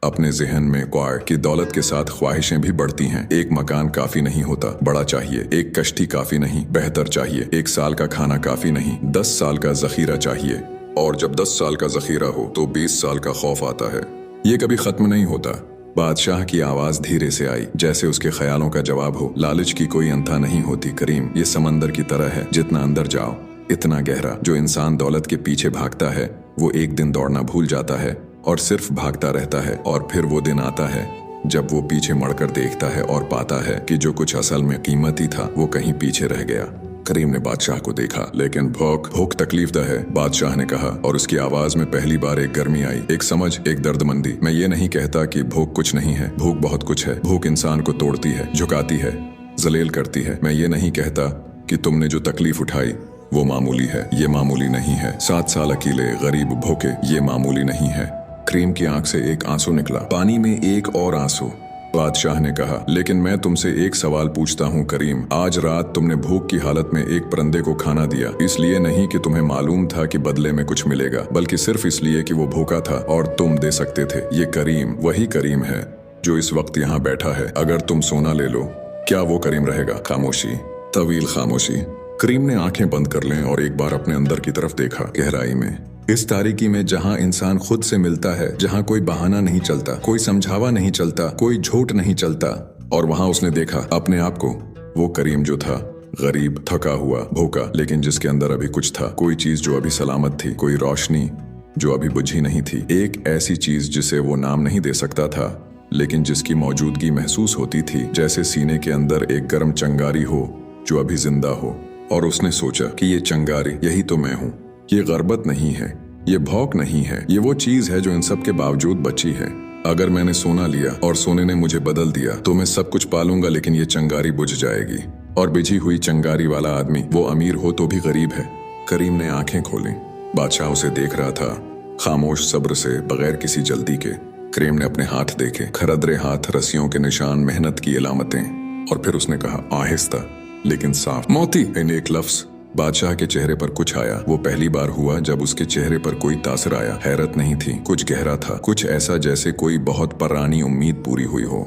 अपने जहन में कि दौलत के साथ ख्वाहिशें भी बढ़ती हैं। एक मकान काफी नहीं होता, बड़ा चाहिए। एक कश्ती काफी नहीं, बेहतर चाहिए। 1 साल का खाना काफी नहीं, 10 साल का जखीरा चाहिए। और जब 10 साल का जखीरा हो तो 20 साल का खौफ आता है। ये कभी खत्म नहीं होता। बादशाह की आवाज धीरे से आई, जैसे उसके ख्यालों का जवाब हो। लालच की कोई अंता नहीं होती करीम, ये समंदर की तरह है, जितना अंदर जाओ इतना गहरा। जो इंसान दौलत के पीछे भागता है वो एक दिन दौड़ना भूल जाता है और सिर्फ भागता रहता है, और फिर वो दिन आता है जब वो पीछे मुड़कर देखता है और पाता है कि जो कुछ असल में कीमती था वो कहीं पीछे रह गया। करीम ने बादशाह को देखा, लेकिन भूख तकलीफदा है, बादशाह ने कहा, और उसकी आवाज में पहली बार एक गर्मी आई, एक समझ, एक दर्दमंदी। मैं ये नहीं कहता कि भूख कुछ नहीं है, भूख बहुत कुछ है। भूख इंसान को तोड़ती है, झुकाती है, जलील करती है। मैं ये नहीं कहता कि तुमने जो तकलीफ उठाई वो मामूली है, ये मामूली नहीं है। 7 साल अकेले, गरीब, भूखे, ये मामूली नहीं है। करीम की आंख से एक आंसू निकला, पानी में एक और आंसू। बादशाह ने कहा, लेकिन मैं तुमसे एक सवाल पूछता हूँ करीम, आज रात तुमने भूख की हालत में एक परिंदे को खाना दिया, इसलिए नहीं कि तुम्हें मालूम था कि बदले में कुछ मिलेगा, बल्कि सिर्फ इसलिए कि वो भूखा था और तुम दे सकते थे। ये करीम वही करीम है जो इस वक्त यहाँ बैठा है। अगर तुम सोना ले लो, क्या वो करीम रहेगा? खामोशी, तवील खामोशी। करीम ने आंखें बंद कर लें और एक बार अपने अंदर की तरफ देखा, गहराई में, इस तारीकी में जहां इंसान खुद से मिलता है, जहां कोई बहाना नहीं चलता, कोई समझावा नहीं चलता, कोई झूठ नहीं चलता। और वहां उसने देखा अपने आप को, वो करीम जो था गरीब, थका हुआ, भूखा, लेकिन जिसके अंदर अभी कुछ था, कोई चीज जो अभी सलामत थी, कोई रोशनी जो अभी बुझी नहीं थी, एक ऐसी चीज जिसे वो नाम नहीं दे सकता था, लेकिन जिसकी मौजूदगी महसूस होती थी, जैसे सीने के अंदर एक गर्म चंगारी हो जो अभी जिंदा हो। और उसने सोचा कि ये चंगारी, यही तो मैं हूँ। ये गरबत नहीं है, ये भौक नहीं है, ये वो चीज है जो इन सब के बावजूद बची है। अगर मैंने सोना लिया और सोने ने मुझे बदल दिया तो मैं सब कुछ पालूंगा, लेकिन ये चंगारी बुझ जाएगी। और बिझी हुई चंगारी वाला आदमी, वो अमीर हो तो भी गरीब है। करीम ने आंखें खोली, बादशाह उसे देख रहा था, खामोश, सब्र से, बगैर किसी जल्दी के। करीम ने अपने हाथ देखे, खरदरे हाथ, रस्सियों के निशान, मेहनत की अलामतें। और फिर उसने कहा, आहिस्ता लेकिन साफ, मौती। इन एक लफ्ज बादशाह के चेहरे पर कुछ आया। वो पहली बार हुआ जब उसके चेहरे पर कोई तासर आया। हैरत नहीं थी, कुछ गहरा था, कुछ ऐसा जैसे कोई बहुत पुरानी उम्मीद पूरी हुई हो।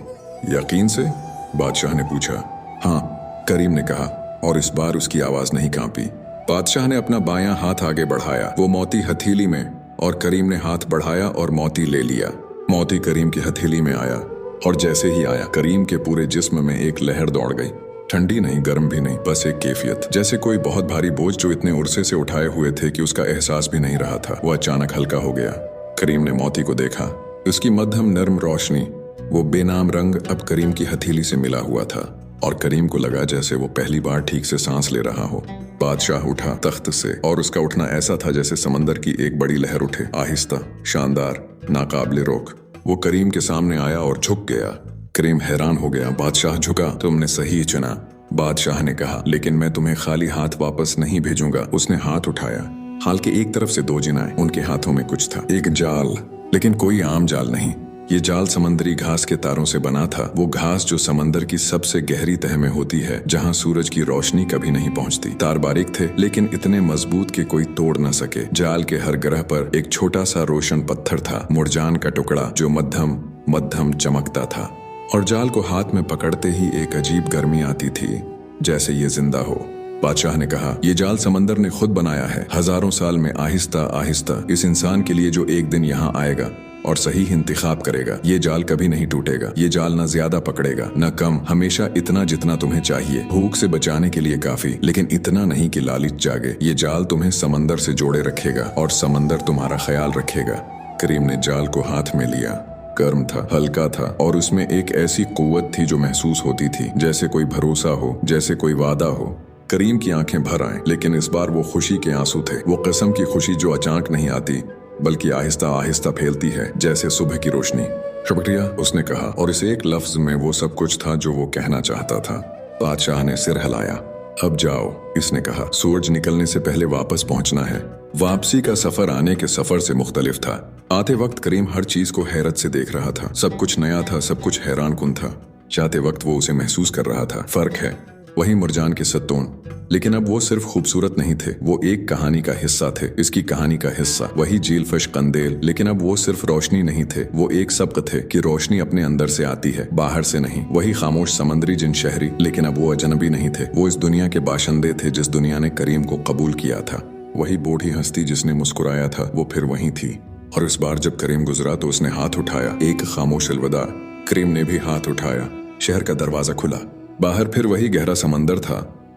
यकीन से? बादशाह ने पूछा। हाँ, करीम ने कहा, और इस बार उसकी आवाज नहीं कांपी। बादशाह ने अपना बायां हाथ आगे बढ़ाया, वो मोती हथेली में, और करीम ने हाथ बढ़ाया और मोती ले लिया। मोती करीम की हथेली में आया, और जैसे ही आया, करीम के पूरे जिस्म में एक लहर दौड़ गई। ठंडी नहीं, गर्म भी नहीं, बस एक कैफियत, जैसे कोई बहुत भारी बोझ जो इतने उर्से से उठाए हुए थे कि उसका एहसास भी नहीं रहा था, वो अचानक हल्का हो गया। करीम ने मोती को देखा, उसकी मध्यम नर्म रोशनी, वो बेनाम रंग अब करीम की हथेली से मिला हुआ था, और करीम को लगा जैसे वो पहली बार ठीक से सांस ले रहा हो। बादशाह उठा तख्त से, और उसका उठना ऐसा था जैसे समंदर की एक बड़ी लहर उठे, आहिस्ता, शानदार, नाकाबिले रोक। वो करीम के सामने आया और झुक गया। करीम हैरान हो गया। बादशाह झुका, तुमने सही चुना, बादशाह ने कहा, लेकिन मैं तुम्हें खाली हाथ वापस नहीं भेजूंगा। उसने हाथ उठाया, हाल के एक तरफ से 2 जिनाएं, उनके हाथों में कुछ था, एक जाल, लेकिन कोई आम जाल नहीं। ये जाल समंदरी घास के तारों से बना था, वो घास जो समंदर की सबसे गहरी तह में होती है, जहां सूरज की रोशनी कभी नहीं पहुंचती। तार बारीक थे, लेकिन इतने मजबूत कि कोई तोड़ न सके। जाल के हर ग्रह पर एक छोटा सा रोशन पत्थर था, मुरजान का टुकड़ा, जो मध्यम चमकता था। और जाल को हाथ में पकड़ते ही एक अजीब गर्मी आती थी, जैसे ये जिंदा हो। बादशाह ने कहा, ये जाल समंदर ने खुद बनाया है, हजारों साल में, आहिस्ता आहिस्ता, इस इंसान के लिए जो एक दिन यहाँ आएगा और सही इंतखाब करेगा। ये जाल कभी नहीं टूटेगा। ये जाल न ज्यादा पकड़ेगा न कम, हमेशा इतना जितना तुम्हें चाहिए, भूख से बचाने के लिए काफी, लेकिन इतना नहीं कि लालच जागे। ये जाल तुम्हें समंदर से जोड़े रखेगा और समंदर तुम्हारा ख्याल रखेगा। करीम ने जाल को हाथ में लिया, गर्म था, हल्का था, और उसमें एक ऐसी कुव्वत थी जो महसूस होती थी, जैसे कोई भरोसा हो, जैसे कोई वादा हो। करीम की आंखें भर आए, लेकिन इस बार वो खुशी के आंसू थे, वो किस्म की खुशी जो अचानक नहीं आती, बल्कि आहिस्ता आहिस्ता फैलती है, जैसे सुबह की रोशनी। शुक्रिया, उसने कहा, और इस एक लफ्ज में वो सब कुछ था जो वो कहना चाहता था। बादशाह ने सिर हिलाया। अब जाओ, इसने कहा, सूरज निकलने से पहले वापस पहुंचना है। वापसी का सफर आने के सफर से मुख्तलिफ था। आते वक्त करीम हर चीज को हैरत से देख रहा था, सब कुछ नया था, सब कुछ हैरान कुन था। जाते वक्त वो उसे महसूस कर रहा था। फर्क है, वही मुरजान के सत्तून, लेकिन अब वो सिर्फ खूबसूरत नहीं थे, वो एक कहानी का हिस्सा थे, इसकी कहानी का हिस्सा। वही जीलफश कंदेल, लेकिन अब वो सिर्फ रोशनी नहीं थे, वो एक सबक थे कि रोशनी अपने अंदर से आती है, बाहर से नहीं। वही खामोश समंदरी जिन शहरी, लेकिन अब वो अजनबी नहीं थे, वो इस दुनिया के बाशिंदे थे जिस दुनिया ने करीम को कबूल किया था। वही बूढ़ी हस्ती जिसने मुस्कुराया था, वो फिर वही थी। और इस बार जब करीम गुजरा तो उसने हाथ उठाया, एक खामोश अलविदा। करीम ने भी हाथ उठाया। शहर का दरवाजा खुला, बाहर फिर वही गहरा समंदर था,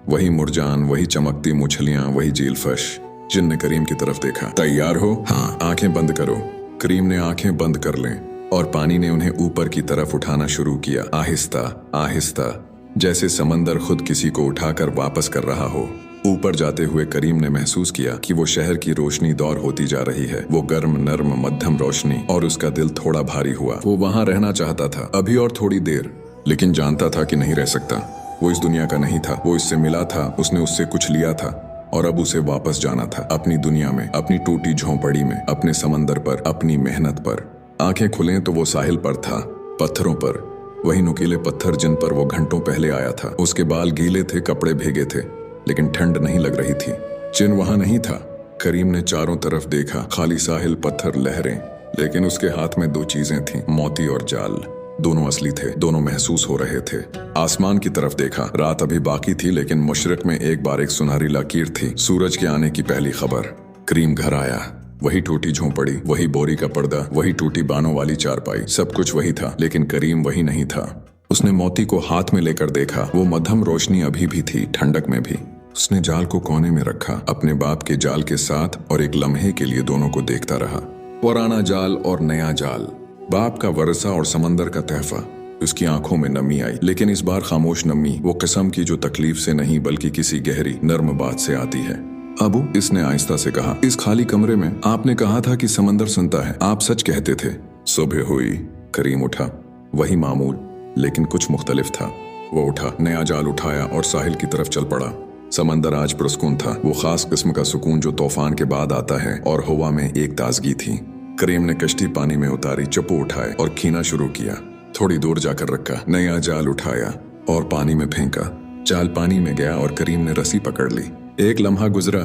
वही मुरजान, वही चमकती मुछलियां, वही जीलफश। जिन ने करीम की तरफ देखा। तैयार हो? हाँ। आंखें बंद करो। करीम ने आंखें बंद कर लें, और पानी ने उन्हें ऊपर की तरफ उठाना शुरू किया, आहिस्ता आहिस्ता, जैसे समंदर खुद किसी को उठाकर वापस कर रहा हो। ऊपर जाते हुए करीम ने महसूस किया कि वो शहर की रोशनी दौर होती जा रही है। वो गर्म नर्म मध्यम रोशनी, और उसका दिल थोड़ा भारी हुआ। वो वहां रहना चाहता था, अभी और थोड़ी देर, लेकिन जानता था कि नहीं रह सकता। वो इस दुनिया का नहीं था, वो इससे मिला था, उसने उससे कुछ लिया था, और अब उसे वापस जाना था अपनी दुनिया में, अपनी टूटी झोंपड़ी में, अपने समंदर पर, अपनी मेहनत पर। आंखें खुलें तो वो साहिल पर था, पत्थरों पर, वही नुकीले पत्थर जिन पर वो घंटों पहले आया था। उसके बाल गीले थे, कपड़े भीगे थे, लेकिन ठंड नहीं लग रही थी। चिन वहां नहीं था। करीम ने चारों तरफ देखा, खाली साहिल, पत्थर, लहरें, लेकिन उसके हाथ में दो चीजें थीं, मोती और जाल। दोनों असली थे, दोनों महसूस हो रहे थे। आसमान की तरफ देखा, रात अभी बाकी थी, लेकिन मशरिक में एक बार एक सुनहरी लकीर थी, सूरज के आने की पहली खबर। करीम घर आया, वही टूटी झोंपड़ी, वही बोरी का पर्दा, वही टूटी बानों वाली चारपाई, सब कुछ वही था, लेकिन करीम वही नहीं था। उसने मोती को हाथ में लेकर देखा, वो मध्यम रोशनी अभी भी थी, ठंडक में भी। उसने जाल को कोने में रखा, अपने बाप के जाल के साथ, और एक लम्हे के लिए दोनों को देखता रहा। पुराना जाल और नया जाल, बाप का वरसा और समंदर का तहफा। उसकी आंखों में नमी आई, लेकिन इस बार खामोश नमी, वो किस्म की जो तकलीफ से नहीं बल्कि किसी गहरी नर्म बात से आती है। अबू, इसने आहिस्ता से कहा, इस खाली कमरे में आपने कहा था कि समंदर सुनता है, आप सच कहते थे। सुबह हुई, करीम उठा, वही मामूल, लेकिन कुछ मुख्तलिफ था। वो उठा, नया जाल उठाया और साहिल की तरफ चल पड़ा। समंदर आज पुरस्कून था, वो खास किस्म का सुकून जो तूफान के बाद आता है, और हवा में एक ताजगी थी। करीम ने कश्ती पानी में उतारी, चप्पू उठाए और खीना शुरू किया। थोड़ी दूर जाकर रखा, नया जाल उठाया और पानी में फेंका। जाल पानी में गया और करीम ने रस्सी पकड़ ली। एक लम्हा गुजरा,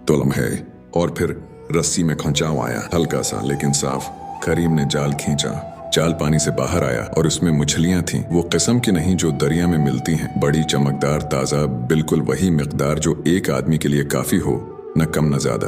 दो लम्हे, और फिर रस्सी में खंचाव आया, हल्का सा लेकिन साफ। करीम ने जाल खींचा, जाल पानी से बाहर आया और उसमें मछलियां थीं, वो किस्म की नहीं जो दरिया में मिलती हैं, बड़ी, चमकदार, ताज़ा, बिल्कुल वही मिकदार जो एक आदमी के लिए काफ़ी हो, न कम न ज़्यादा।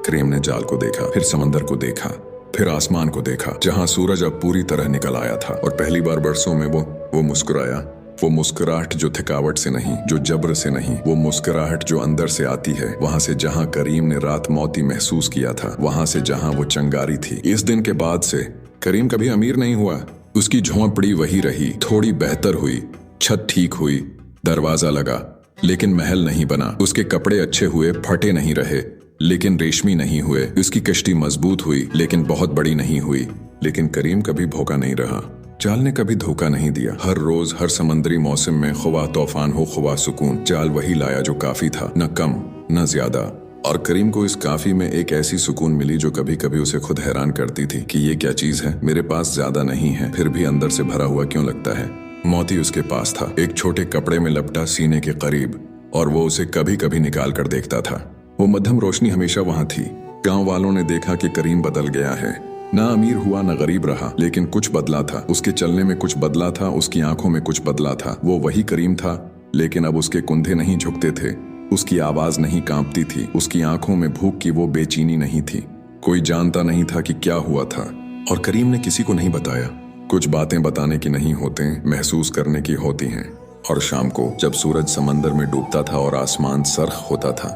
करीम ने जाल को देखा, फिर समंदर को देखा, फिर आसमान को देखा, जहां सूरज अब पूरी तरह निकल आया था, और पहली बार बरसों में वो मुस्कुराया। वो मुस्कुराहट जो थकावट से नहीं, जो जबर से नहीं, वो मुस्कुराहट जो अंदर से आती है, वहां से जहां करीम ने रात मौती महसूस किया था, वहां से जहां वो चंगारी थी। इस दिन के बाद से करीम कभी अमीर नहीं हुआ। उसकी झोंपड़ी वही रही, थोड़ी बेहतर हुई, छत ठीक हुई, दरवाजा लगा, लेकिन महल नहीं बना। उसके कपड़े अच्छे हुए, फटे नहीं रहे, लेकिन रेशमी नहीं हुए। उसकी कश्ती मजबूत हुई, लेकिन बहुत बड़ी नहीं हुई। लेकिन करीम कभी भूखा नहीं रहा। जाल ने कभी धोखा नहीं दिया। हर रोज, हर समंदरी मौसम में, ख्वाह तूफान हो ख्वाह सुकून, जाल वही लाया जो काफी था, न कम न ज्यादा। और करीम को इस काफी में एक ऐसी सुकून मिली जो कभी कभी उसे खुद हैरान करती थी कि ये क्या चीज है, मेरे पास ज्यादा नहीं है, फिर भी अंदर से भरा हुआ क्यों लगता है। मोती उसके पास था, एक छोटे कपड़े में लपटा, सीने के करीब, और वो उसे कभी कभी निकाल कर देखता था। वो मध्यम रोशनी हमेशा वहां थी। गांव वालों ने देखा कि करीम बदल गया है, ना अमीर हुआ ना गरीब रहा, लेकिन कुछ बदला था। उसके चलने में कुछ बदला था, उसकी आंखों में कुछ बदला था। वो वही करीम था, लेकिन अब उसके कुंधे नहीं झुकते थे, उसकी आवाज नहीं कांपती थी, उसकी आंखों में भूख की वो बेचैनी नहीं थी। कोई जानता नहीं था कि क्या हुआ था, और करीम ने किसी को नहीं बताया। कुछ बातें बताने की नहीं होते, महसूस करने की होती हैं। और शाम को जब सूरज समंदर में डूबता था और आसमान सर्ख होता था,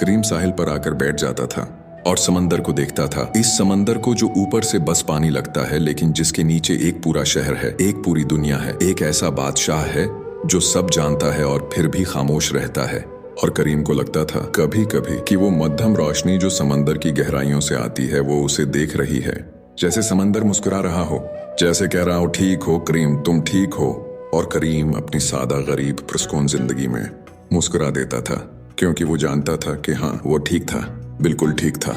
करीम साहिल पर आकर बैठ जाता था और समंदर को देखता था। इस समंदर को जो ऊपर से बस पानी लगता है, लेकिन जिसके नीचे एक पूरा शहर है, एक पूरी दुनिया है, एक ऐसा बादशाह है जो सब जानता है और फिर भी खामोश रहता है। और करीम को लगता था कभी कभी कि वो मध्यम रोशनी जो समंदर की गहराइयों से आती है, वो उसे देख रही है, जैसे समंदर मुस्कुरा रहा हो, जैसे कह रहा हो, ठीक हो करीम, तुम ठीक हो। और करीम अपनी सादा गरीब पुरस्कून जिंदगी में मुस्कुरा देता था, क्योंकि वो जानता था कि हाँ, वो ठीक था, बिल्कुल ठीक था।